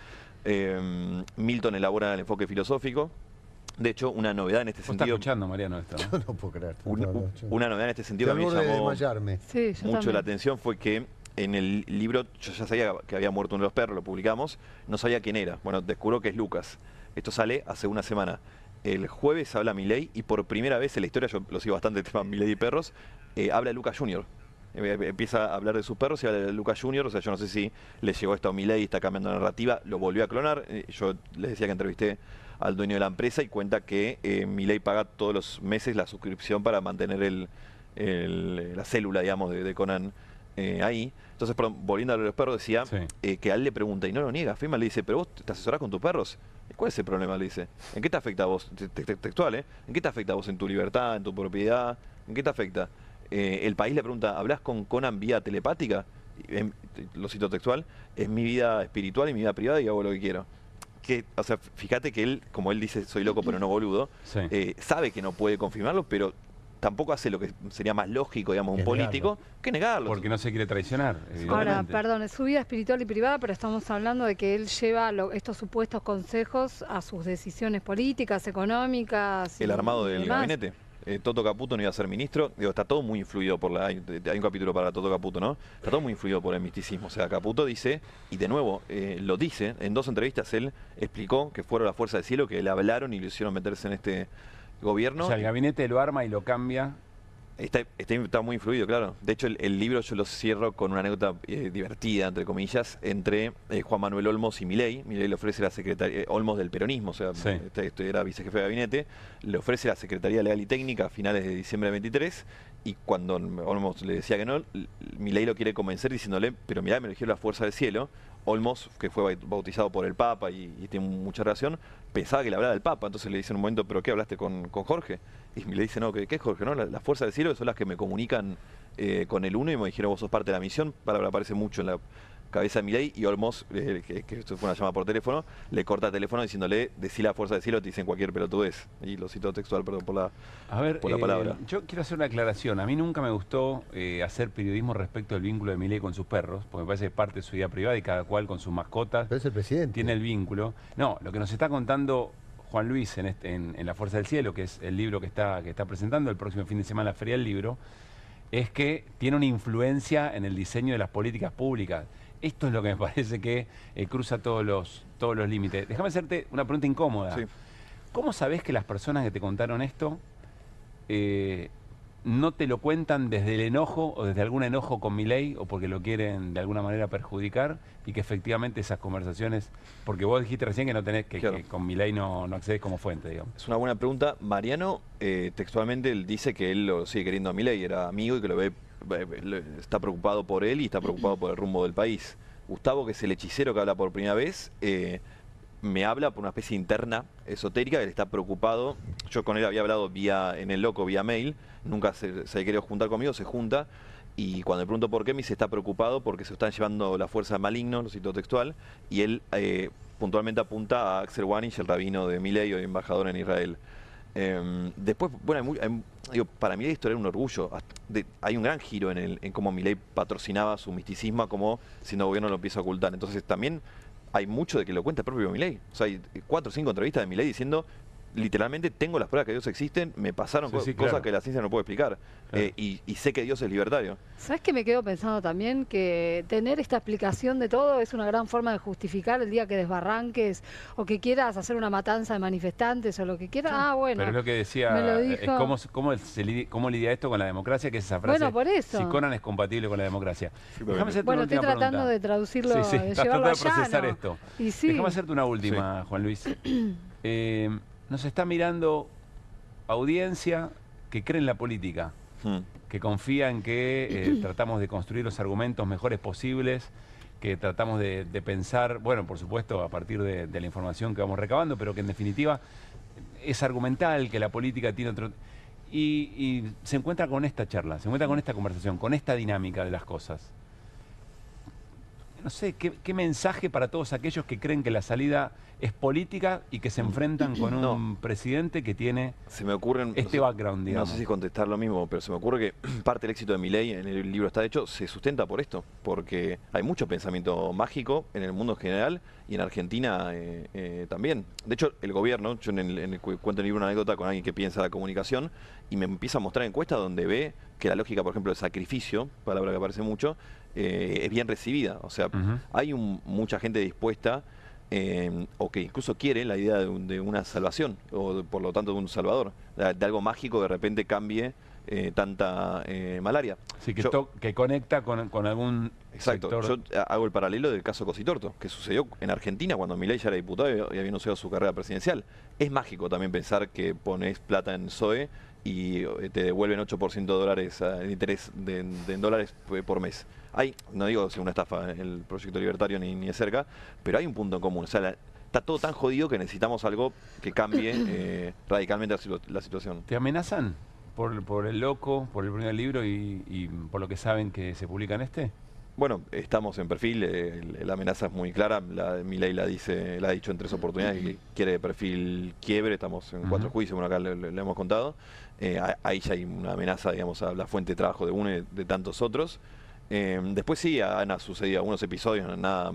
Milton elabora el enfoque filosófico. De hecho, una novedad en este sentido... ¿Estás escuchando, Mariano, esto? Yo no puedo creer. Una novedad en este sentido que a mí me llamó sí, mucho la atención fue que en el libro, yo ya sabía que había muerto uno de los perros, lo publicamos, no sabía quién era. Bueno, descubro que es Lucas. Esto sale hace una semana. El jueves habla Milei y por primera vez en la historia, yo lo sigo bastante el tema Milei y perros, habla Lucas Jr. Empieza a hablar de sus perros y habla de Lucas Jr. O sea, yo no sé si le llegó esto a Milei, está cambiando la narrativa, lo volvió a clonar. Yo les decía que entrevisté al dueño de la empresa y cuenta que Milei paga todos los meses la suscripción para mantener la célula, digamos, de Conan ahí. Entonces, volviendo a los perros, decía que a él le pregunta, y no lo niega, Feynman le dice, pero vos te asesorás con tus perros. ¿Cuál es el problema? Le dice. ¿En qué te afecta a vos? Textual, ¿eh? ¿En qué te afecta a vos en tu libertad, en tu propiedad? ¿En qué te afecta? El País le pregunta, ¿hablás con Conan vía telepática? Lo cito textual, es mi vida espiritual y mi vida privada y hago lo que quiero. O sea, fíjate que él, como él dice, soy loco pero no boludo, sabe que no puede confirmarlo, pero tampoco hace lo que sería más lógico, digamos, un político, que negarlo. Porque no se quiere traicionar. Ahora, perdón, es su vida espiritual y privada, pero estamos hablando de que él lleva estos supuestos consejos a sus decisiones políticas, económicas. El armado del gabinete. Toto Caputo no iba a ser ministro. Digo, está todo muy influido por hay un capítulo para Toto Caputo, ¿no? Está todo muy influido por el misticismo. O sea, Caputo dice, y de nuevo, lo dice, en 2 entrevistas él explicó que fueron la Fuerza del Cielo, que le hablaron y lo hicieron meterse en este gobierno. O sea, el gabinete lo arma y lo cambia. Está muy influido, claro. De hecho, el libro yo lo cierro con una anécdota divertida, entre comillas, entre Juan Manuel Olmos y Milei. Milei le ofrece la secretaría, Olmos del peronismo, o sea, era vicejefe de gabinete, le ofrece la Secretaría Legal y Técnica a finales de diciembre de 23, y cuando Olmos le decía que no, Milei lo quiere convencer diciéndole, pero mirá, me eligieron la Fuerza del Cielo. Olmos, que fue bautizado por el Papa y tiene mucha relación, pensaba que le hablaba del Papa, entonces le dice en un momento, ¿pero qué hablaste con Jorge? Y le dice, no, ¿qué es Jorge? No, las fuerzas del cielo son las que me comunican con el uno y me dijeron, vos sos parte de la misión. Palabra aparece mucho en la cabeza de Milei, y Olmos, que esto fue una llamada por teléfono, le corta el teléfono diciéndole, decí la fuerza del cielo, te dicen cualquier pelotudez. Y lo cito textual, perdón por la palabra. Yo quiero hacer una aclaración. A mí nunca me gustó hacer periodismo respecto del vínculo de Milei con sus perros, porque me parece que es parte de su vida privada y cada cual con sus mascotas. Pero es el presidente. Tiene el vínculo. No, lo que nos está contando Juan Luis en La Fuerza del Cielo, que es el libro que está presentando el próximo fin de semana en la Feria del Libro, es que tiene una influencia en el diseño de las políticas públicas. Esto es lo que me parece que cruza todos los límites. Déjame hacerte una pregunta incómoda. Sí. ¿Cómo sabés que las personas que te contaron esto no te lo cuentan desde el enojo o desde algún enojo con Milei o porque lo quieren de alguna manera perjudicar, y que efectivamente esas conversaciones, porque vos dijiste recién que no tenés que con Milei no accedes como fuente, digamos? Es una buena pregunta. Mariano, textualmente, él dice que él lo sigue queriendo a Milei, era amigo y que lo ve, está preocupado por él y está preocupado por el rumbo del país. Gustavo, que es el hechicero que habla por primera vez, me habla por una especie interna esotérica, él está preocupado. Yo con él había hablado en el loco, vía mail, nunca se ha querido juntar conmigo, se junta, y cuando le pregunto por qué, me dice está preocupado porque se están llevando la fuerza maligno, lo cito textual, y él puntualmente apunta a Axel Wanich, el rabino de Milei, hoy embajador en Israel. Después, bueno, para mí la historia era un orgullo. Hay un gran giro en cómo Milei patrocinaba su misticismo, como siendo gobierno lo empieza a ocultar. Entonces también hay mucho de que lo cuenta el propio Milei. O sea, hay 4 o 5 entrevistas de Milei diciendo, literalmente, tengo las pruebas que Dios existen, me pasaron cosas que la ciencia no puede explicar. Y sé que Dios es libertario. ¿Sabes qué me quedo pensando también? Que tener esta explicación de todo es una gran forma de justificar el día que desbarranques o que quieras hacer una matanza de manifestantes o lo que quieras. Ah, bueno. Pero es lo que decía, ¿cómo lidia esto con la democracia? Que es esa frase. Bueno, por eso. Si Conan es compatible con la democracia. Bueno, estoy tratando de traducirlo, de llevarlo de procesar esto. Y sí. Déjame hacerte una última, Juan Luis. Nos está mirando audiencia que cree en la política, que confía en que tratamos de construir los argumentos mejores posibles, que tratamos de pensar, bueno, por supuesto, a partir de la información que vamos recabando, pero que en definitiva es argumental, que la política tiene otro... Y se encuentra con esta charla, se encuentra con esta conversación, con esta dinámica de las cosas. No sé, ¿qué mensaje para todos aquellos que creen que la salida es política y que se enfrentan con un presidente que tiene background, digamos? No sé si contestar lo mismo, pero se me ocurre que parte del éxito de Milei, en el libro está hecho, se sustenta por esto, porque hay mucho pensamiento mágico en el mundo en general y en Argentina también. De hecho, el gobierno, yo cuento en el libro una anécdota con alguien que piensa la comunicación y me empieza a mostrar encuestas donde ve que la lógica, por ejemplo, del sacrificio, palabra que aparece mucho, es bien recibida. O sea, hay mucha gente dispuesta o que incluso quiere la idea de una salvación o por lo tanto de un salvador, de algo mágico que de repente cambie tanta malaria. Sí, que conecta con algún exacto. sector. Yo hago el paralelo del caso Cositorto, que sucedió en Argentina cuando Milei ya era diputado y había anunciado su carrera presidencial. Es mágico también pensar que pones plata en SOE y te devuelven 8% de dólares de interés en dólares por mes. No digo que sea una estafa el proyecto libertario ni de cerca, pero hay un punto en común. O sea, está todo tan jodido que necesitamos algo que cambie radicalmente la situación. ¿Te amenazan por el loco, por el primer libro y por lo que saben que se publica en este? Bueno, estamos en perfil, la amenaza es muy clara, Milei la ha dicho en 3 oportunidades que quiere perfil quiebre, estamos en 4 juicios, bueno, acá le hemos contado. Ahí ya hay una amenaza, digamos, a la fuente de trabajo de uno y de tantos otros. Después sí han sucedido algunos episodios, nada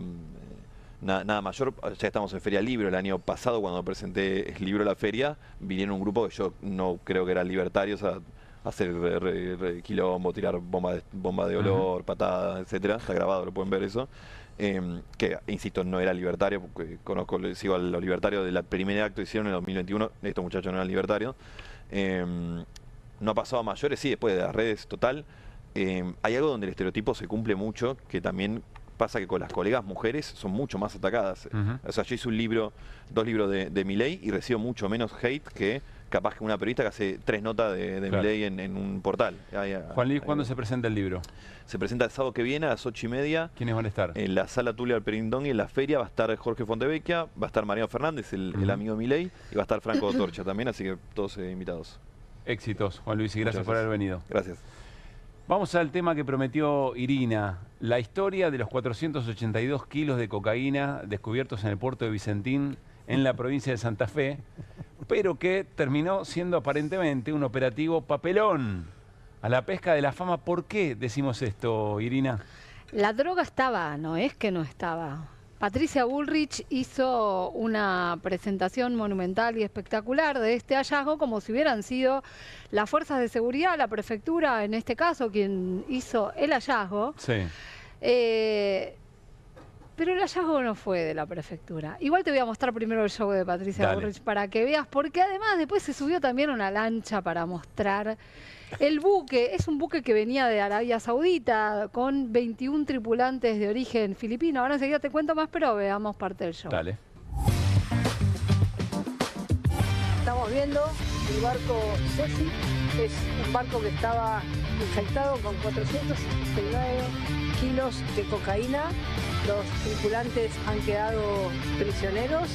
mayor. Ya estamos en Feria Libro. El año pasado, cuando presenté el libro a la feria, vinieron un grupo que yo no creo que eran libertarios a hacer quilombo, tirar bomba de olor, patadas, etcétera. Está grabado, lo pueden ver eso. Que, insisto, no era libertario, porque sigo a los libertarios del primer acto que hicieron en el 2021. Estos muchachos no eran libertarios. No ha pasado a mayores, sí, después de las redes, total. Hay algo donde el estereotipo se cumple mucho, que también pasa que con las colegas mujeres son mucho más atacadas. O sea, yo hice 2 libros de Milei y recibo mucho menos hate que capaz que una periodista que hace 3 notas de Milei en un portal. Juan Luis, ¿cuándo se presenta el libro? Se presenta el sábado que viene a las 8:30. ¿Quiénes van a estar? En la Sala Tulio Alperindón y en la feria va a estar Jorge Fontevecchia, va a estar Mariano Fernández, el amigo de Milei, y va a estar Franco Torcha también, así que todos invitados. Éxitos, Juan Luis, y gracias por haber venido. Gracias. Vamos al tema que prometió Irina, la historia de los 482 kilos de cocaína descubiertos en el puerto de Vicentín, en la provincia de Santa Fe, pero que terminó siendo aparentemente un operativo papelón a la pesca de la fama. ¿Por qué decimos esto, Irina? La droga estaba, no es que no estaba. Patricia Bullrich hizo una presentación monumental y espectacular de este hallazgo como si hubieran sido las fuerzas de seguridad, la prefectura en este caso, quien hizo el hallazgo. Sí. Pero el hallazgo no fue de la prefectura. Igual te voy a mostrar primero el show de Patricia Bullrich para que veas, porque además después se subió también una lancha para mostrar el buque. Es un buque que venía de Arabia Saudita con 21 tripulantes de origen filipino. Ahora enseguida te cuento más, pero veamos parte del show. Dale. Estamos viendo el barco Ceci. Es un barco que estaba infectado con 469 kilos de cocaína. Los tripulantes han quedado prisioneros.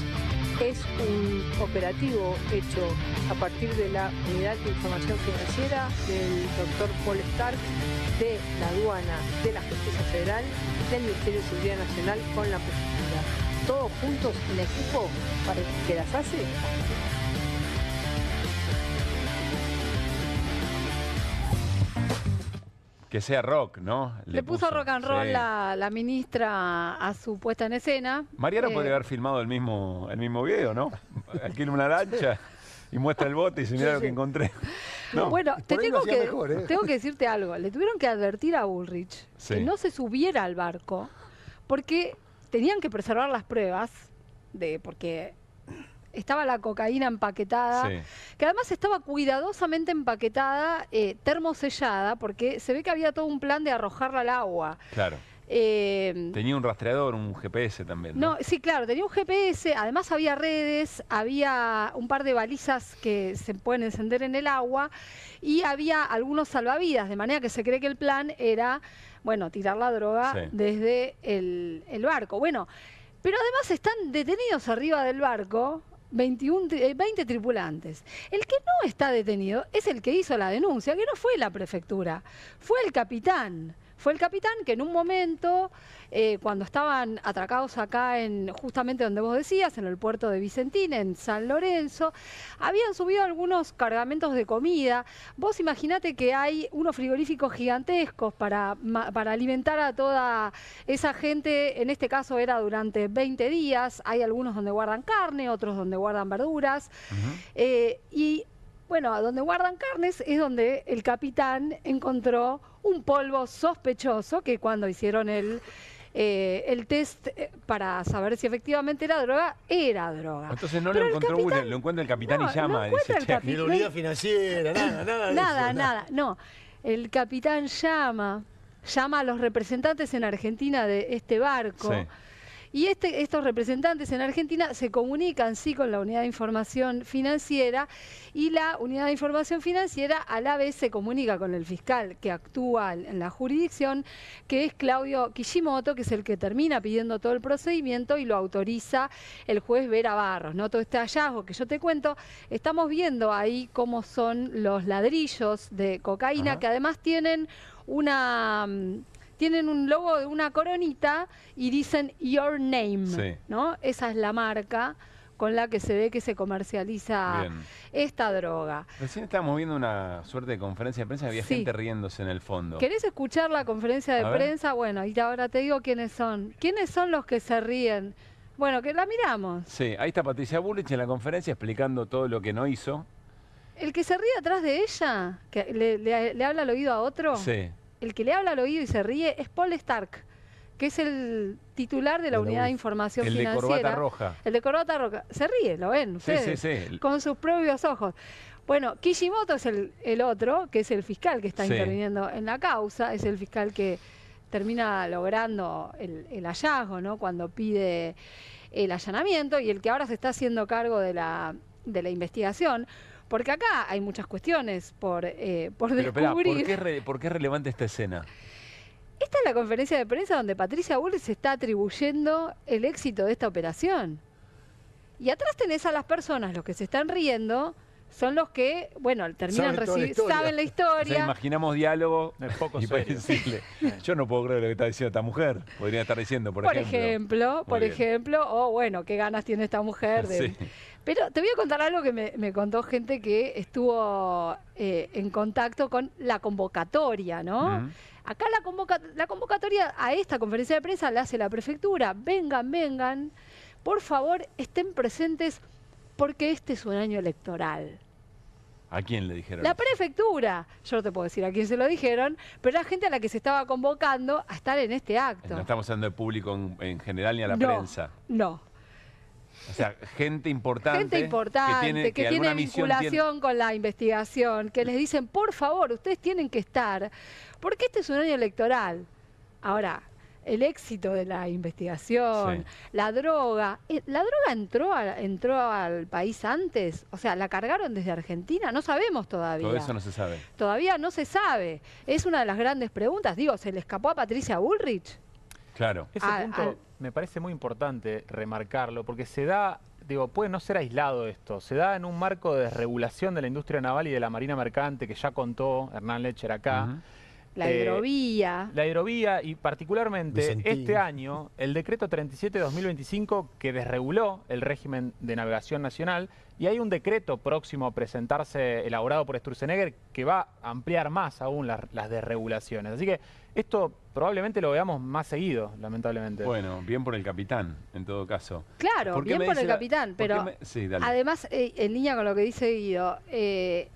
Es un operativo hecho a partir de la Unidad de Información Financiera del doctor Paul Stark, de la aduana, de la Justicia Federal, del Ministerio de Seguridad Nacional con la prefectura. Todos juntos en equipo para que las hace. Que sea rock, ¿no? Le puso rock and roll la ministra a su puesta en escena. Mariano podría haber filmado el mismo video, ¿no? Alquila una lancha y muestra el bote y se mira lo que encontré. No. Bueno, tengo que decirte algo. Le tuvieron que advertir a Bullrich que no se subiera al barco porque tenían que preservar las pruebas porque estaba la cocaína empaquetada, que además estaba cuidadosamente empaquetada, termosellada, porque se ve que había todo un plan de arrojarla al agua. Claro. Tenía un rastreador, un GPS también, ¿no? Sí, claro, tenía un GPS, además había redes, había un par de balizas que se pueden encender en el agua y había algunos salvavidas, de manera que se cree que el plan era, bueno, tirar la droga desde el barco. Bueno, pero además están detenidos arriba del barco 20 tripulantes. El que no está detenido es el que hizo la denuncia, que no fue la prefectura, fue el capitán. Fue el capitán que en un momento, cuando estaban atracados acá, justamente donde vos decías, en el puerto de Vicentín, en San Lorenzo, habían subido algunos cargamentos de comida. Vos imaginate que hay unos frigoríficos gigantescos para alimentar a toda esa gente. En este caso era durante 20 días. Hay algunos donde guardan carne, otros donde guardan verduras. Y bueno, a donde guardan carnes es donde el capitán encontró un polvo sospechoso que cuando hicieron el el test para saber si efectivamente era droga. Entonces no Pero lo encontró Bullitt, lo encuentra el capitán y llama. encuentra Dice, el Ni la unidad financiera, nada. No, el capitán llama a los representantes en Argentina de este barco. Sí. Y estos representantes en Argentina se comunican, sí, con la Unidad de Información Financiera, y la Unidad de Información Financiera a la vez se comunica con el fiscal que actúa en la jurisdicción, que es Claudio Kishimoto, que es el que termina pidiendo todo el procedimiento y lo autoriza el juez Vera Barros, ¿no? Todo este hallazgo que yo te cuento, estamos viendo ahí cómo son los ladrillos de cocaína, que además tienen un logo de una coronita y dicen Your Name, ¿no? Esa es la marca con la que se ve que se comercializa esta droga. Recién estábamos viendo una suerte de conferencia de prensa, había gente riéndose en el fondo. ¿Querés escuchar la conferencia de prensa? Bueno, y ahora te digo quiénes son. ¿Quiénes son los que se ríen? Bueno, que la miramos. Sí, ahí está Patricia Bullrich en la conferencia explicando todo lo que no hizo. El que se ríe atrás de ella, que le habla al oído a otro. Sí. El que le habla al oído y se ríe es Paul Stark, que es el titular de la Unidad de Información Financiera. El de corbata roja. El de corbata roja. Se ríe, lo ven ustedes, sí. con sus propios ojos. Bueno, Kishimoto es el otro, que es el fiscal que está interviniendo en la causa, es el fiscal que termina logrando el hallazgo, ¿no? Cuando pide el allanamiento, y el que ahora se está haciendo cargo de la investigación. Porque acá hay muchas cuestiones por descubrir. Esperá, ¿por qué es relevante esta escena? Esta es la conferencia de prensa donde Patricia Bullrich se está atribuyendo el éxito de esta operación. Y atrás tenés a las personas, los que se están riendo, son los que, bueno, terminan saben la historia. O sea, imaginamos diálogo poco y pueden decirle, yo no puedo creer lo que está diciendo esta mujer. Podría estar diciendo, por ejemplo. Por ejemplo, o bueno, qué ganas tiene esta mujer de... Pero te voy a contar algo que me contó gente que estuvo en contacto con la convocatoria, ¿no? Acá la convocatoria a esta conferencia de prensa la hace la prefectura. Vengan, por favor, estén presentes porque este es un año electoral. ¿A quién le dijeron? La prefectura. Yo no te puedo decir a quién se lo dijeron, pero la gente a la que se estaba convocando a estar en este acto. No estamos hablando de público en general ni a la prensa. No. O sea, gente importante que tiene vinculación con la investigación, que les dicen, por favor, ustedes tienen que estar, porque este es un año electoral. Ahora, el éxito de la investigación, la droga entró al país antes, o sea, la cargaron desde Argentina, no sabemos todavía. Todo eso no se sabe. Todavía no se sabe. Es una de las grandes preguntas. Digo, ¿se le escapó a Patricia Bullrich? Claro. Ese punto me parece muy importante remarcarlo, porque se da, puede no ser aislado esto, se da en un marco de desregulación de la industria naval y de la marina mercante que ya contó Hernán Lecher acá. La hidrovía. La hidrovía y particularmente este año el decreto 37/2025 que desreguló el régimen de navegación nacional, y hay un decreto próximo a presentarse elaborado por Sturzenegger que va a ampliar más aún las desregulaciones. Así que esto probablemente lo veamos más seguido, lamentablemente. Bueno, bien por el capitán, en todo caso. Claro, bien por el capitán, pero además, en línea con lo que dice Guido, hay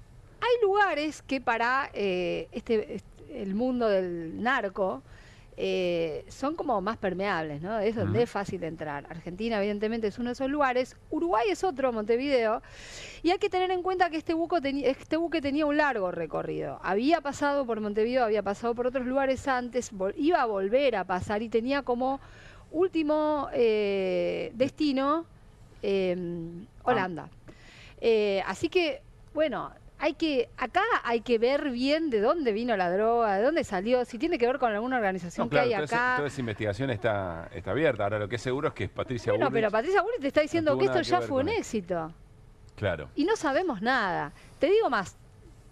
lugares que para el mundo del narco son como más permeables, ¿no? Es donde es fácil entrar. Argentina, evidentemente, es uno de esos lugares. Uruguay es otro, Montevideo. Y hay que tener en cuenta que este buque tenía un largo recorrido. Había pasado por Montevideo, había pasado por otros lugares antes, iba a volver a pasar y tenía como último destino Holanda. Así que, bueno... Acá hay que ver bien de dónde vino la droga, de dónde salió, si tiene que ver con alguna organización que hay acá. Toda esa investigación está abierta. Ahora lo que es seguro es que Patricia Bullrich... pero Patricia Bullrich te está diciendo que esto ya fue un éxito. Claro. Y no sabemos nada. Te digo más,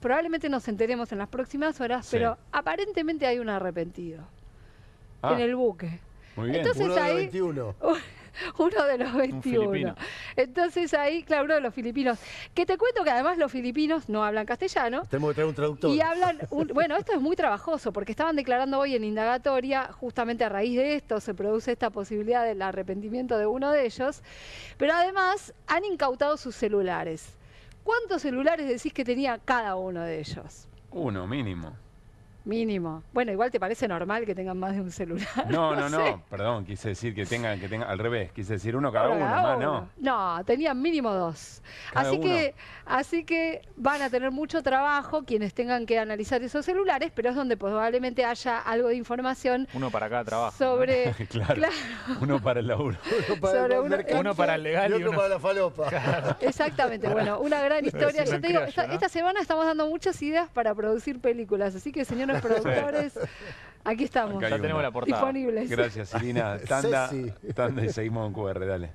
probablemente nos enteremos en las próximas horas, pero aparentemente hay un arrepentido en el buque. Muy bien. Entonces, uno de los 21. Uno de los 21. Entonces ahí, claro, uno de los filipinos. Que te cuento que además los filipinos no hablan castellano. Tenemos que traer un traductor. Y hablan, bueno, esto es muy trabajoso porque estaban declarando hoy en indagatoria, justamente a raíz de esto se produce esta posibilidad del arrepentimiento de uno de ellos. Pero además han incautado sus celulares. ¿Cuántos celulares decís que tenía cada uno de ellos? Uno, mínimo. Mínimo. Bueno, igual te parece normal que tengan más de un celular. No, sé. no, perdón, quise decir que tengan, al revés, quise decir uno cada uno, más no. No, tenían mínimo 2. Así que van a tener mucho trabajo quienes tengan que analizar esos celulares, pero es donde probablemente haya algo de información. Uno para cada trabajo. Sobre. Claro. Uno para el laburo. Uno para el legal y otro para la falopa. Claro. Exactamente, bueno, una gran historia. Yo te digo, criollo, ¿no? esta semana estamos dando muchas ideas para producir películas, así que señores productores, aquí estamos. Acá ya tenemos la portada. Disponibles. Gracias, Irina. Tanda y seguimos con QR, dale.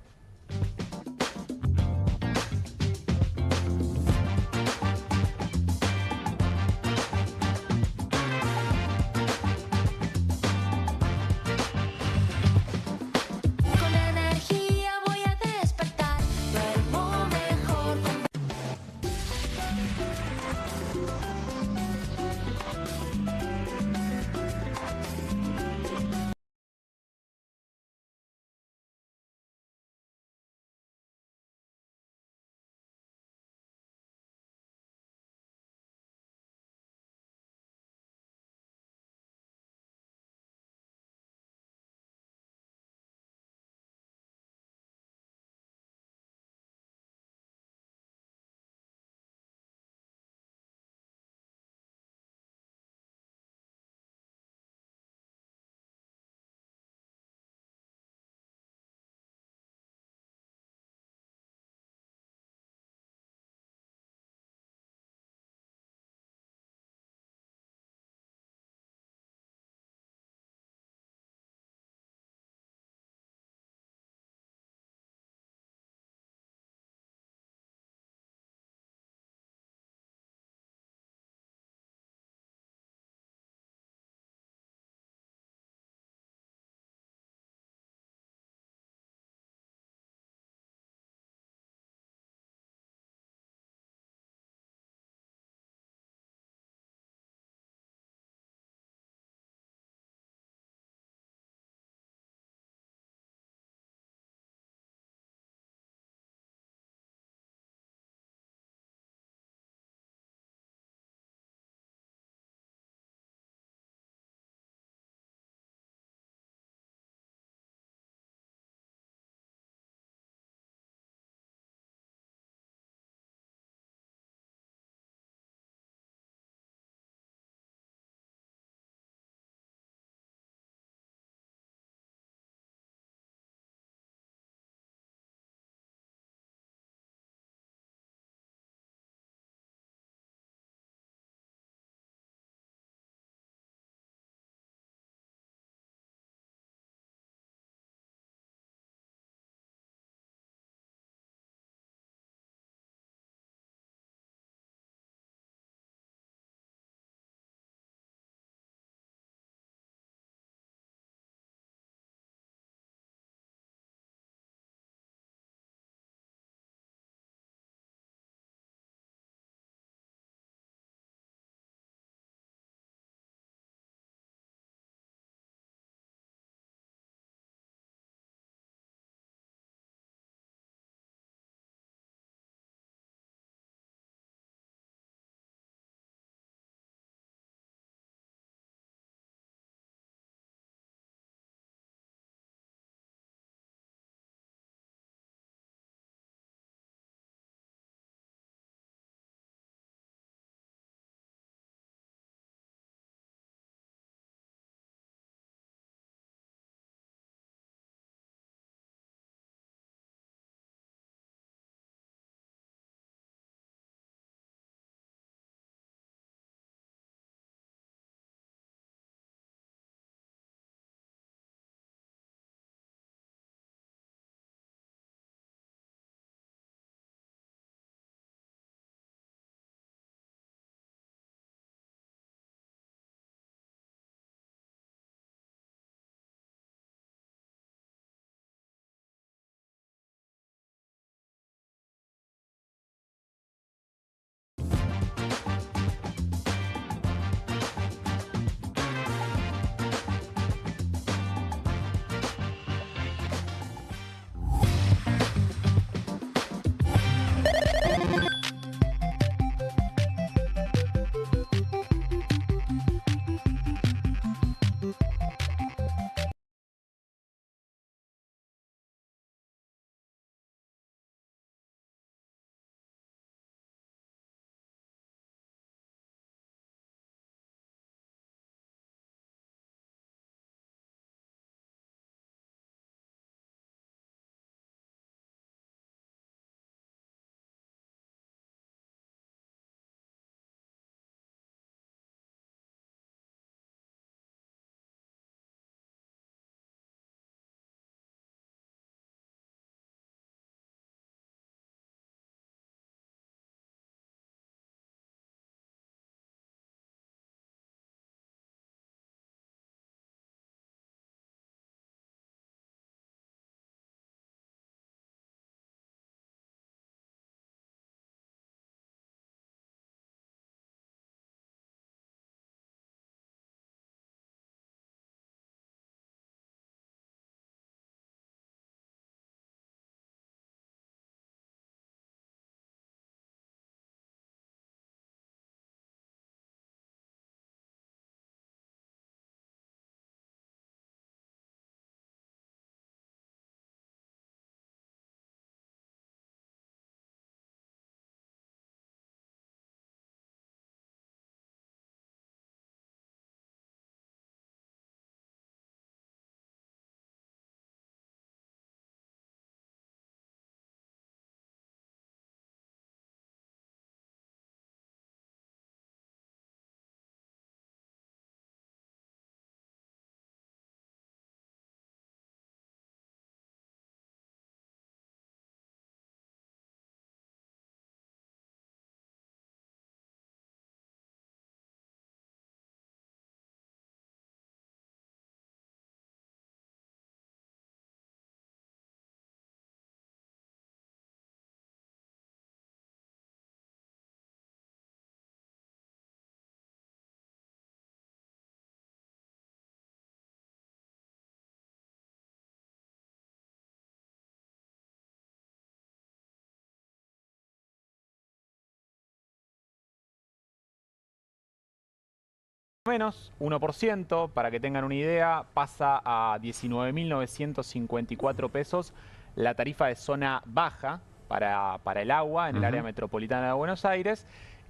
menos 1%, para que tengan una idea, pasa a 19.954 pesos la tarifa de zona baja para el agua en el área metropolitana de Buenos Aires.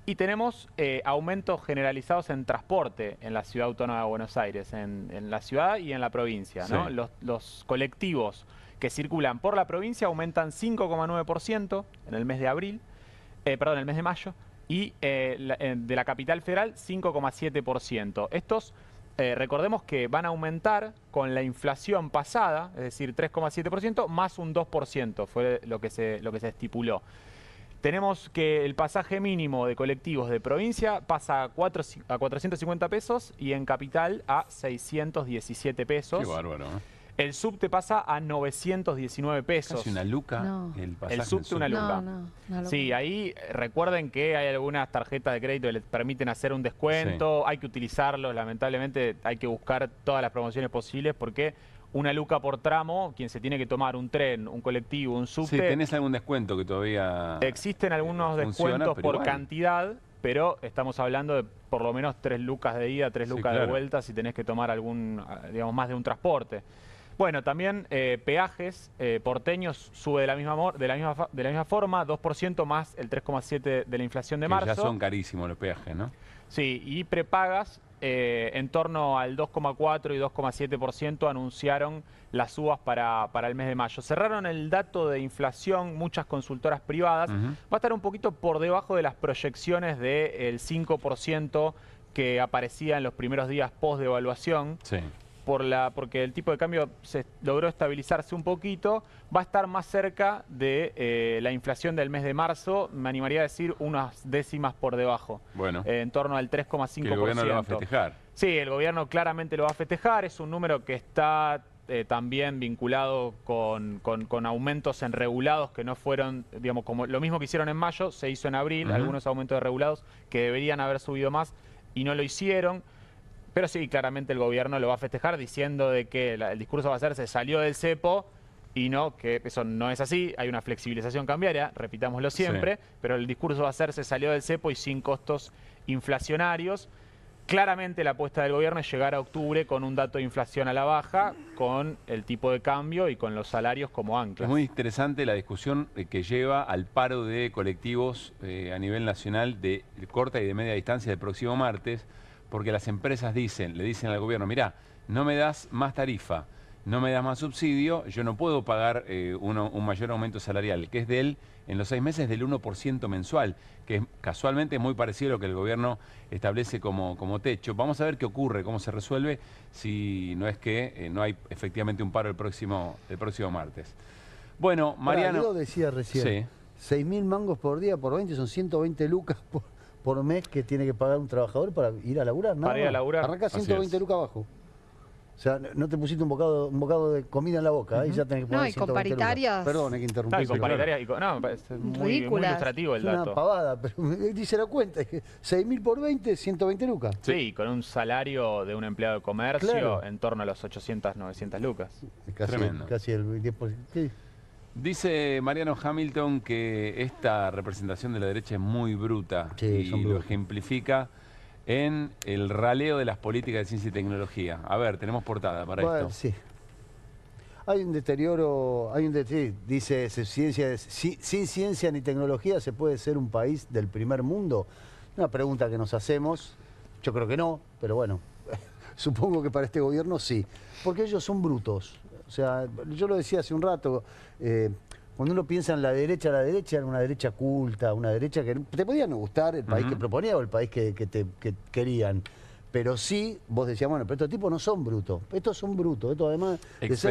Y tenemos aumentos generalizados en transporte en la Ciudad Autónoma de Buenos Aires, en la ciudad y en la provincia, ¿no? Sí. Los colectivos que circulan por la provincia aumentan 5,9% en el mes de abril, perdón, el mes de mayo, y de la capital federal 5,7%. Estos, recordemos que van a aumentar con la inflación pasada, es decir, 3,7% más un 2%, fue lo que se estipuló. Tenemos que el pasaje mínimo de colectivos de provincia pasa a 450 pesos y en capital a 617 pesos. Qué bárbaro, ¿eh? El subte pasa a 919 pesos. Casi una luca el pasaje. El subte una luca. No, sí, ahí recuerden que hay algunas tarjetas de crédito que les permiten hacer un descuento. Hay que utilizarlos, lamentablemente hay que buscar todas las promociones posibles porque una luca por tramo, quien se tiene que tomar un tren, un colectivo, un subte. Sí, ¿tenés algún descuento que todavía existen algunos descuentos por igual cantidad, pero estamos hablando de por lo menos 3 lucas de ida, 3 lucas de vuelta si tenés que tomar algún, digamos, más de un transporte. Bueno, también peajes porteños sube de la misma forma, 2% más el 3,7% de la inflación de marzo. Ya son carísimos los peajes, ¿no? Sí, y prepagas en torno al 2,4 y 2,7% anunciaron las subas para el mes de mayo. Cerraron el dato de inflación muchas consultoras privadas. Va a estar un poquito por debajo de las proyecciones del 5% que aparecía en los primeros días post devaluación. Sí. Porque el tipo de cambio se logró estabilizarse un poquito, va a estar más cerca de la inflación del mes de marzo, me animaría a decir unas décimas por debajo. Bueno. En torno al 3,5%. Que el gobierno lo va a festejar. Sí, el gobierno claramente lo va a festejar, es un número que está también vinculado con aumentos en regulados que no fueron, digamos, como lo mismo que hicieron en mayo, se hizo en abril, algunos aumentos de regulados que deberían haber subido más y no lo hicieron. Pero sí, claramente el gobierno lo va a festejar diciendo de que el discurso va a ser se salió del cepo y no, que eso no es así. Hay una flexibilización cambiaria, repitámoslo siempre, pero el discurso va a ser se salió del cepo y sin costos inflacionarios. Claramente la apuesta del gobierno es llegar a octubre con un dato de inflación a la baja, con el tipo de cambio y con los salarios como anclas. Es muy interesante la discusión que lleva al paro de colectivos a nivel nacional de corta y de media distancia el próximo martes, porque las empresas le dicen al gobierno, mirá, no me das más tarifa, no me das más subsidio, yo no puedo pagar un mayor aumento salarial, que es en los 6 meses del 1% mensual, que casualmente es muy parecido a lo que el gobierno establece como techo. Vamos a ver qué ocurre, cómo se resuelve, si no es que no hay efectivamente un paro el próximo martes. Bueno, Mariano... Yo decía recién, 6.000 mangos por día por 20 son 120 lucas por mes que tiene que pagar un trabajador para ir a laburar. Para ir a laburar. Arranca 120 lucas abajo. O sea, no te pusiste un bocado de comida en la boca, ahí ya tenés que poner 120 con paritarias. Lucas. Perdón, hay que interrumpir. Con paritarias es muy ilustrativo el dato. Es una pavada, pero dice la cuenta, 6.000 por 20, 120 lucas. Sí, con un salario de un empleado de comercio en torno a los 800, 900 lucas. Tremendo. Casi el 10%. ¿Qué? Dice Mariano Hamilton que esta representación de la derecha es muy bruta y lo ejemplifica en el raleo de las políticas de ciencia y tecnología. A ver, tenemos portada para esto. Sí. Hay un deterioro, dice, sin ciencia ni tecnología se puede ser un país del primer mundo. Una pregunta que nos hacemos, yo creo que no, pero bueno, supongo que para este gobierno sí, porque ellos son brutos. O sea, yo lo decía hace un rato, cuando uno piensa en la derecha era una derecha culta, una derecha que te podía no gustar el país que proponía o el país que querían. Pero sí, vos decías, bueno, pero estos tipos no son brutos. Estos son brutos. Estos además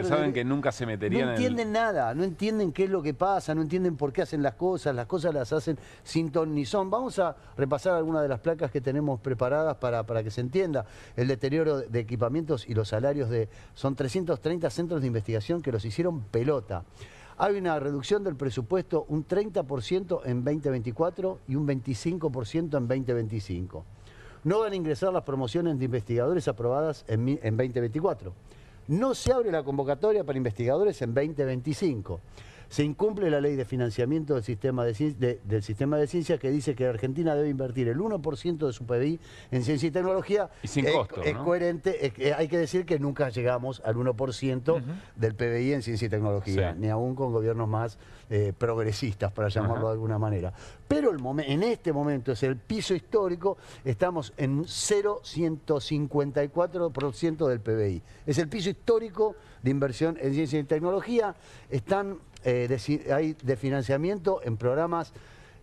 saben que nunca se meterían no entienden nada, no entienden qué es lo que pasa, no entienden por qué hacen las cosas las hacen sin ton ni son. Vamos a repasar algunas de las placas que tenemos preparadas para que se entienda. El deterioro de equipamientos y los salarios son 330 centros de investigación que los hicieron pelota. Hay una reducción del presupuesto, un 30% en 2024 y un 25% en 2025. No van a ingresar las promociones de investigadores aprobadas en 2024. No se abre la convocatoria para investigadores en 2025. Se incumple la ley de financiamiento del sistema de ciencia que dice que Argentina debe invertir el 1% de su PBI en ciencia y tecnología. Y sin costo, es ¿no? coherente, hay que decir que nunca llegamos al 1% del PBI en ciencia y tecnología, ni aún con gobiernos más progresistas, para llamarlo de alguna manera. Pero en este momento es el piso histórico, estamos en 0,154% del PBI. Es el piso histórico de inversión en ciencia y tecnología. Hay de financiamiento en programas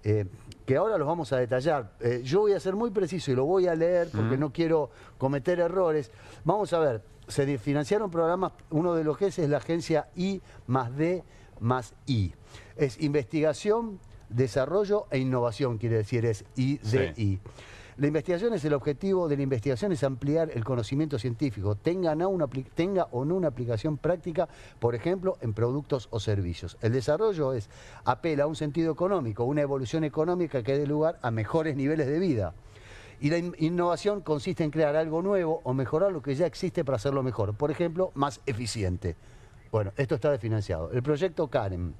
que ahora los vamos a detallar. Yo voy a ser muy preciso y lo voy a leer porque no quiero cometer errores. Vamos a ver, se financiaron programas, uno de los que es la agencia I+D+I. Es investigación, desarrollo e innovación, quiere decir, es IDI. Sí. La investigación el objetivo de la investigación es ampliar el conocimiento científico, tenga o no una aplicación práctica, por ejemplo, en productos o servicios. El desarrollo apela a un sentido económico, una evolución económica que dé lugar a mejores niveles de vida. Y la innovación consiste en crear algo nuevo o mejorar lo que ya existe para hacerlo mejor, por ejemplo, más eficiente. Bueno, esto está desfinanciado. El proyecto Karen.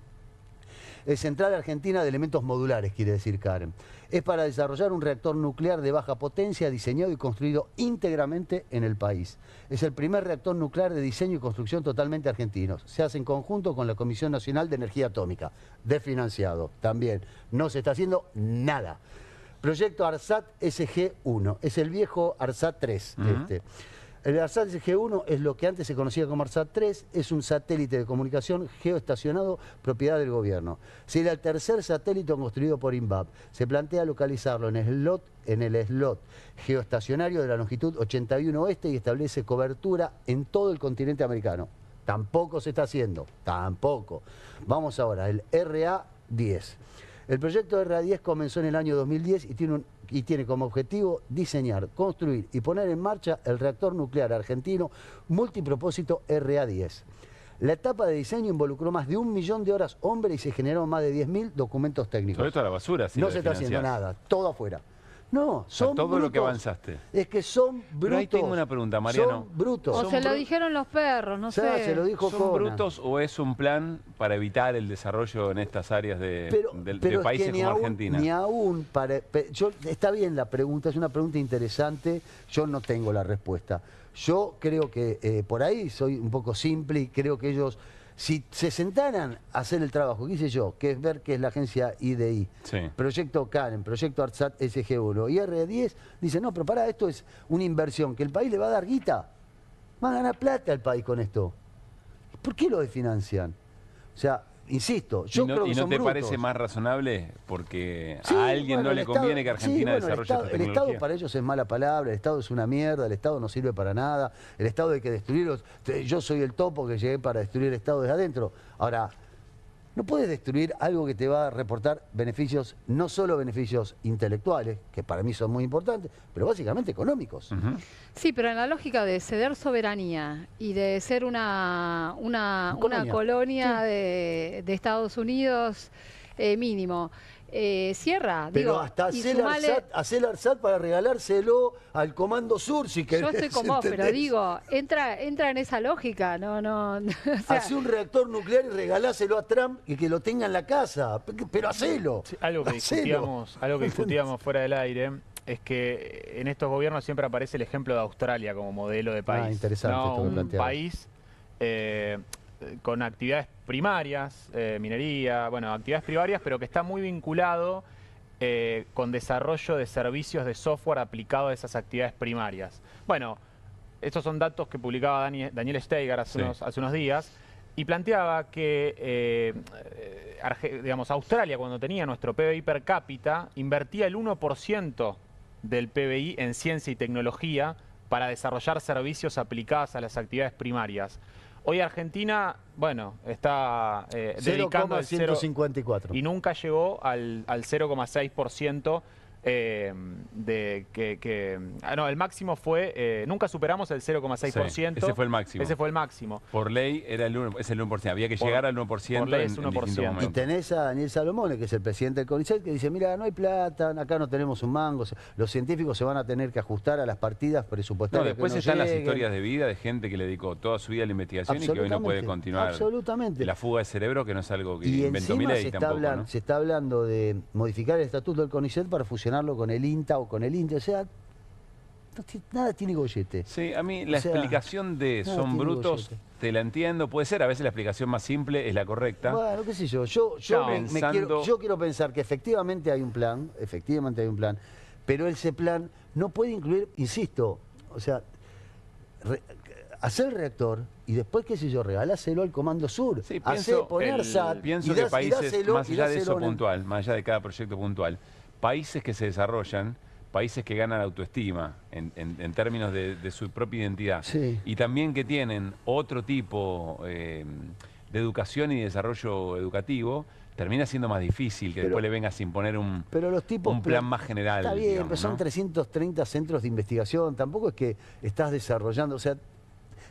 Es Central Argentina de Elementos Modulares, quiere decir Karen. Es para desarrollar un reactor nuclear de baja potencia diseñado y construido íntegramente en el país. Es el primer reactor nuclear de diseño y construcción totalmente argentinos. Se hace en conjunto con la Comisión Nacional de Energía Atómica. Desfinanciado también. No se está haciendo nada. Proyecto ARSAT SG-1. Es el viejo ARSAT 3. El ARSAT SG-1 es lo que antes se conocía como ARSAT 3, es un satélite de comunicación geoestacionado propiedad del gobierno. Sería el tercer satélite construido por INVAP. Se plantea localizarlo en el slot geoestacionario de la longitud 81 oeste y establece cobertura en todo el continente americano. Tampoco se está haciendo, tampoco. Vamos ahora, el RA-10. El proyecto RA-10 comenzó en el año 2010 y tiene como objetivo diseñar, construir y poner en marcha el reactor nuclear argentino multipropósito RA-10. La etapa de diseño involucró más de 1 millón de horas hombre y se generaron más de 10.000 documentos técnicos. Todo esto a la basura, sí. No se está haciendo nada, todo afuera. No, son todo brutos. Lo que avanzaste. Es que son brutos. Pero ahí tengo una pregunta, Mariano. Son brutos. O se lo dijeron los perros, no sé. Se lo dijo ¿Son brutos o es un plan para evitar el desarrollo en estas áreas de países como Argentina? Ni aún está bien la pregunta, es una pregunta interesante, yo no tengo la respuesta. Yo creo que por ahí soy un poco simple y creo que ellos, si se sentaran a hacer el trabajo que hice yo, que es ver qué es la agencia IDI, proyecto Karen, proyecto ARSAT SG-1 y R10, dicen, no, pero para, esto es una inversión que el país le va a dar guita. Va a ganar plata al país con esto. ¿Por qué lo desfinancian? O sea, insisto, yo creo que son brutos. ¿Y no te parece más razonable? Porque a alguien no le conviene que Argentina desarrolle esta tecnología. El Estado para ellos es mala palabra, el Estado es una mierda, el Estado no sirve para nada, el Estado hay que destruirlo. Yo soy el topo que llegué para destruir el Estado desde adentro. Ahora, no puedes destruir algo que te va a reportar beneficios, no solo beneficios intelectuales, que para mí son muy importantes, pero básicamente económicos. Sí, pero en la lógica de ceder soberanía y de ser una colonia de Estados Unidos mínimo, cierra. Pero digo, hasta hacer el ARSAT para regalárselo al Comando Sur, si querés. Yo estoy con vos, pero digo, entra en esa lógica, no. O sea, hacé un reactor nuclear y regaláselo a Trump y que lo tenga en la casa, pero hacelo. Sí, algo que discutíamos fuera del aire es que en estos gobiernos siempre aparece el ejemplo de Australia como modelo de país. Interesante esto que un país con actividades primarias, minería, bueno, actividades primarias, pero que está muy vinculado con desarrollo de servicios de software aplicado a esas actividades primarias. Bueno, estos son datos que publicaba Daniel Steiger hace unos días y planteaba que digamos, Australia, cuando tenía nuestro PBI per cápita, invertía el 1% del PBI en ciencia y tecnología para desarrollar servicios aplicados a las actividades primarias. Hoy Argentina, bueno, está dedicando al 0,154 y nunca llegó al 0,6% No, el máximo fue, nunca superamos el 0,6%. Sí, ese fue el máximo. Ese fue el máximo. Por ley era es el 1%, había que llegar al 1%. Por ley es 1%. En distintos momentos. Y tenés a Daniel Salomone, que es el presidente del CONICET, que dice, mira, no hay plata, acá no tenemos un mango, los científicos se van a tener que ajustar a las partidas presupuestarias. No, después que están las lleguen. historias de vida de gente que le dedicó toda su vida a la investigación y que hoy no puede continuar. Absolutamente. La fuga de cerebro, que no es algo que Y inventó encima Milei tampoco, ¿no? se está hablando de modificar el estatuto del CONICET para fusionarlo con el INTA o con el INTE. O sea, nada tiene gollete. Sí, a mí la explicación de son brutos, te la entiendo. Puede ser, a veces la explicación más simple es la correcta. Bueno, qué sé yo. Yo quiero pensar que efectivamente hay un plan, pero ese plan no puede incluir, insisto, o sea, hacer el reactor y después, qué sé yo, regaláselo al Comando Sur. Sí, poner SAT. Pienso que países, más allá de eso puntual, más allá de cada proyecto puntual, países que se desarrollan, países que ganan autoestima en términos de su propia identidad, sí, y también que tienen otro tipo de educación y desarrollo educativo, termina siendo más difícil que después le vengas a imponer un plan más general. Está bien, digamos, pero son 330 centros de investigación, tampoco es que estás desarrollando, o sea,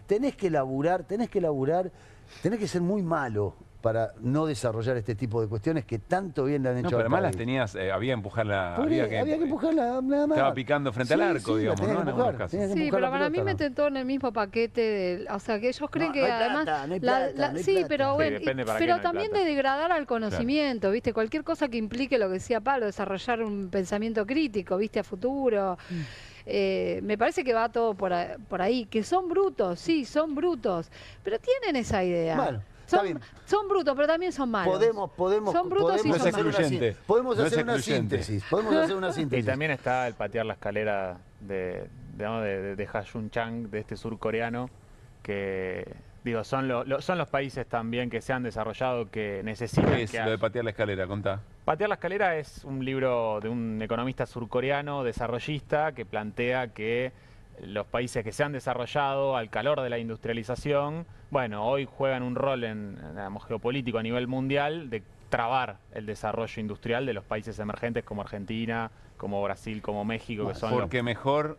tenés que laburar, tenés que ser muy malo para no desarrollar este tipo de cuestiones que tanto bien le han hecho. No, pero al además las país. tenías, había que empujarla. Había que empujarla, nada más. Estaba picando frente al arco, digamos, ¿no? En algunos casos. Sí, pero para mí meten todo en el mismo paquete. O sea, que ellos creen que además... Sí, pero bueno, pero también de degradar al conocimiento, ¿viste? Cualquier cosa que implique lo que decía Pablo, desarrollar un pensamiento crítico, ¿viste? A futuro. Me parece que va todo por ahí. Que son brutos, sí, son brutos, pero tienen esa idea. Bueno. Son brutos, pero también son malos. Son brutos y son malos. Podemos hacer una síntesis. Y también está el patear la escalera de Ha-Joon Chang, de este surcoreano, que digo, son los países también que se han desarrollado que necesitan. ¿Qué es lo de patear la escalera? Contá. Patear la escalera es un libro de un economista surcoreano, desarrollista, que plantea que los países que se han desarrollado al calor de la industrialización, bueno, hoy juegan un rol digamos, geopolítico a nivel mundial de trabar el desarrollo industrial de los países emergentes como Argentina, como Brasil, como México, que son porque mejor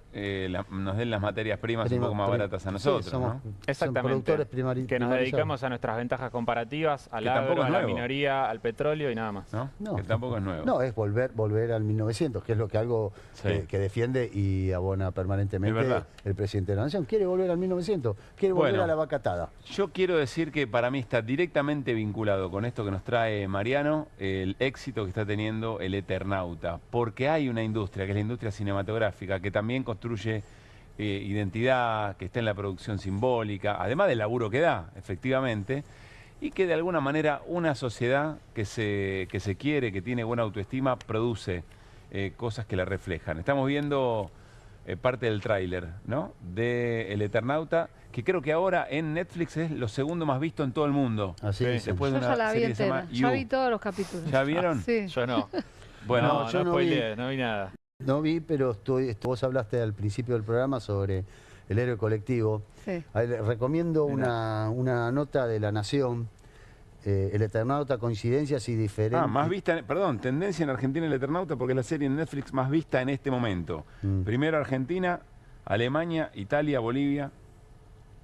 nos den las materias primas un poco más baratas a nosotros, sí, ¿no? Exactamente, que nos dedicamos a nuestras ventajas comparativas, al agro, a la minoría, al petróleo y nada más. Que tampoco es nuevo. No, es volver al 1900, que es lo que algo que defiende y abona permanentemente el presidente de la Nación. Quiere volver al 1900, quiere volver a la vaca atada. Yo quiero decir que para mí está directamente vinculado con esto que nos trae Mariano, el éxito que está teniendo el Eternauta, porque hay una industria, que es la industria cinematográfica, que también construye identidad, que está en la producción simbólica, además del laburo que da, efectivamente, y que de alguna manera una sociedad que se quiere, que tiene buena autoestima, produce cosas que la reflejan. Estamos viendo parte del tráiler, ¿no?, de El Eternauta, que creo que ahora en Netflix es lo segundo más visto en todo el mundo. Así es. Después de Yo ya la vi entera, ya vi todos los capítulos. ¿Ya vieron? Sí. Yo no. Bueno, yo no vi nada. No vi, pero vos hablaste al principio del programa sobre el héroe colectivo. Sí. Recomiendo una nota de La Nación, El Eternauta, coincidencias y diferencias. Más vista, perdón, tendencia en Argentina El Eternauta, porque es la serie en Netflix más vista en este momento. Primero Argentina, Alemania, Italia, Bolivia,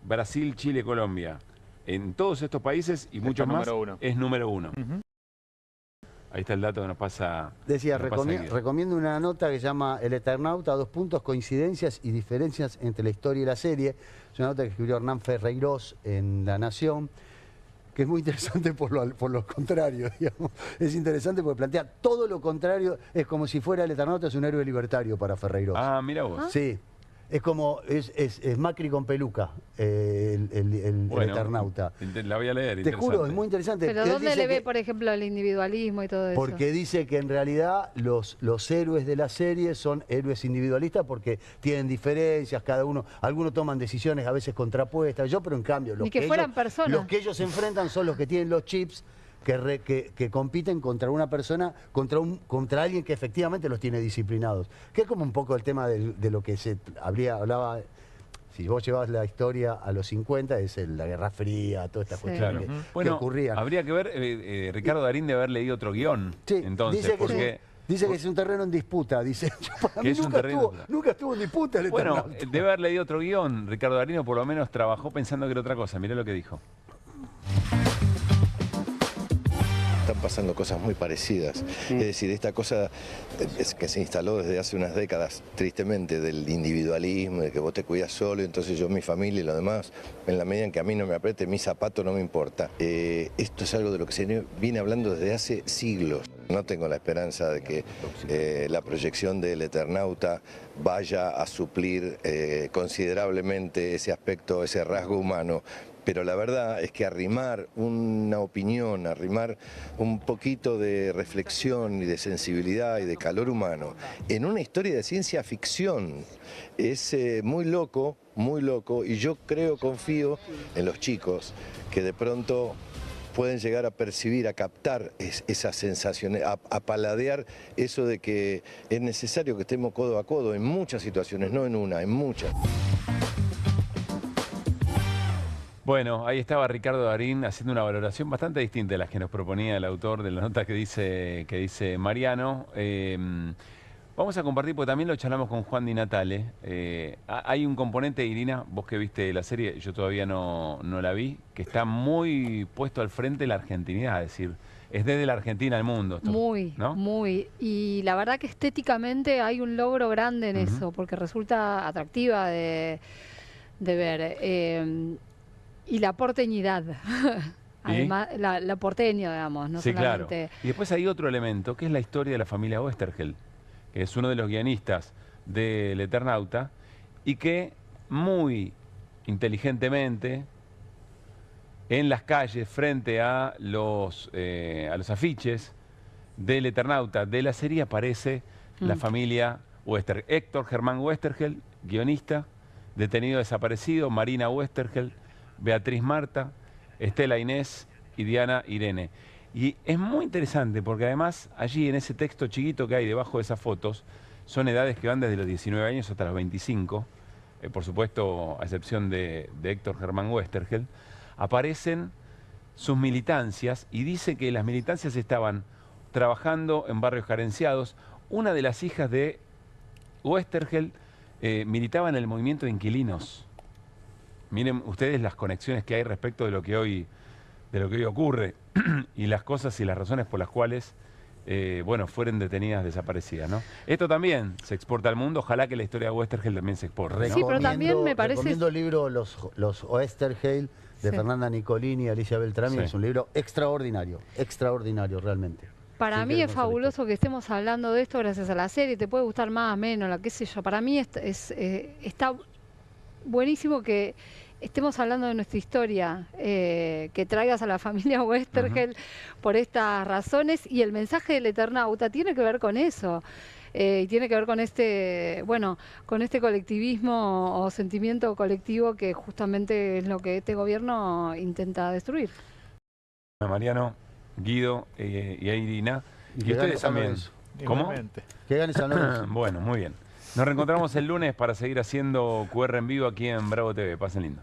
Brasil, Chile, Colombia. En todos estos países y muchos más es número uno. Ahí está el dato que nos pasa. Decía, recomiendo una nota que se llama El Eternauta, coincidencias y diferencias entre la historia y la serie. Es una nota que escribió Hernán Ferreirós en La Nación, que es muy interesante por lo contrario, digamos. Es interesante porque plantea todo lo contrario, es como si fuera El Eternauta es un héroe libertario para Ferreirós. Ah, mira vos. Sí. Es como, es Macri con peluca, el Eternauta. La voy a leer. Te juro, es muy interesante. Pero ¿dónde le ve, por ejemplo, el individualismo y todo eso? Porque dice que en realidad los héroes de la serie son héroes individualistas porque tienen diferencias, cada uno, algunos toman decisiones a veces contrapuestas, pero en cambio los que ellos enfrentan son los que tienen los chips, que compiten contra una persona, contra alguien que efectivamente los tiene disciplinados. Que es como un poco el tema de lo que hablaba, si vos llevas la historia a los 50, es la Guerra Fría, todas estas cuestiones que ocurrían. Habría que ver, Ricardo Darín debe haber leído otro guión, entonces, Dice que es un terreno en disputa, dice. Para mí nunca estuvo en disputa el Bueno, Eternauta. debe haber leído otro guión. Ricardo Darín por lo menos trabajó pensando que era otra cosa. Mirá lo que dijo. Están pasando cosas muy parecidas. Es decir, esta cosa que se instaló desde hace unas décadas, tristemente, del individualismo, de que vos te cuidas solo, entonces yo, mi familia y lo demás, en la medida en que a mí no me apriete mi zapato, no me importa. Esto es algo de lo que se viene hablando desde hace siglos. No tengo la esperanza de que la proyección del Eternauta vaya a suplir considerablemente ese aspecto, ese rasgo humano. Pero la verdad es que arrimar una opinión, arrimar un poquito de reflexión y de sensibilidad y de calor humano en una historia de ciencia ficción es muy loco, y yo confío en los chicos que de pronto pueden llegar a percibir, a captar esas sensaciones, a paladear eso de que es necesario que estemos codo a codo en muchas situaciones, no en una, en muchas. Bueno, ahí estaba Ricardo Darín haciendo una valoración bastante distinta de las que nos proponía el autor de la nota que dice Mariano. Vamos a compartir, porque también lo charlamos con Juan Di Natale. Hay un componente, Irina, vos que viste la serie, yo todavía no la vi, que está muy puesto al frente de la argentinidad, es decir, es desde la Argentina al mundo. Esto, muy, ¿no? muy. Y la verdad que estéticamente hay un logro grande en eso, porque resulta atractiva de ver. Y la porteñidad, además, la porteña, digamos, no sí, solamente... Claro. Y después hay otro elemento, que es la historia de la familia Oesterheld, que es uno de los guionistas del Eternauta, y que muy inteligentemente, en las calles, frente a los afiches del Eternauta de la serie, aparece la familia Oesterheld. Héctor Germán Oesterheld, guionista, detenido desaparecido, Marina Oesterheld, Beatriz Marta, Estela Inés y Diana Irene. Y es muy interesante porque además allí en ese texto chiquito que hay debajo de esas fotos son edades que van desde los 19 años hasta los 25, por supuesto a excepción de Héctor Germán Oesterheld, aparecen sus militancias y dice que las militancias estaban trabajando en barrios carenciados. Una de las hijas de Oesterheld militaba en el movimiento de inquilinos. Miren ustedes las conexiones que hay respecto de lo que hoy ocurre y las cosas y las razones por las cuales bueno, fueron detenidas, desaparecidas, ¿no? Esto también se exporta al mundo, ojalá que la historia de Oesterheld también se exporte, ¿no? Sí, pero también me parece... Recomiendo el libro Los Oesterheld de Fernanda Nicolini y Alicia Beltrami, es un libro extraordinario realmente. Para mí es fabuloso que estemos hablando de esto gracias a la serie, te puede gustar más, menos, la qué sé yo, para mí está buenísimo que estemos hablando de nuestra historia, que traigas a la familia Oesterheld por estas razones, y el mensaje del Eternauta tiene que ver con eso, y tiene que ver con con este colectivismo o sentimiento colectivo que justamente es lo que este gobierno intenta destruir. Mariano, Guido y Irina, y ustedes también. ¿Cómo? Que gane San Lorenzo. Bueno, muy bien. Nos reencontramos el lunes para seguir haciendo QR en vivo aquí en Bravo TV. Pasen lindo.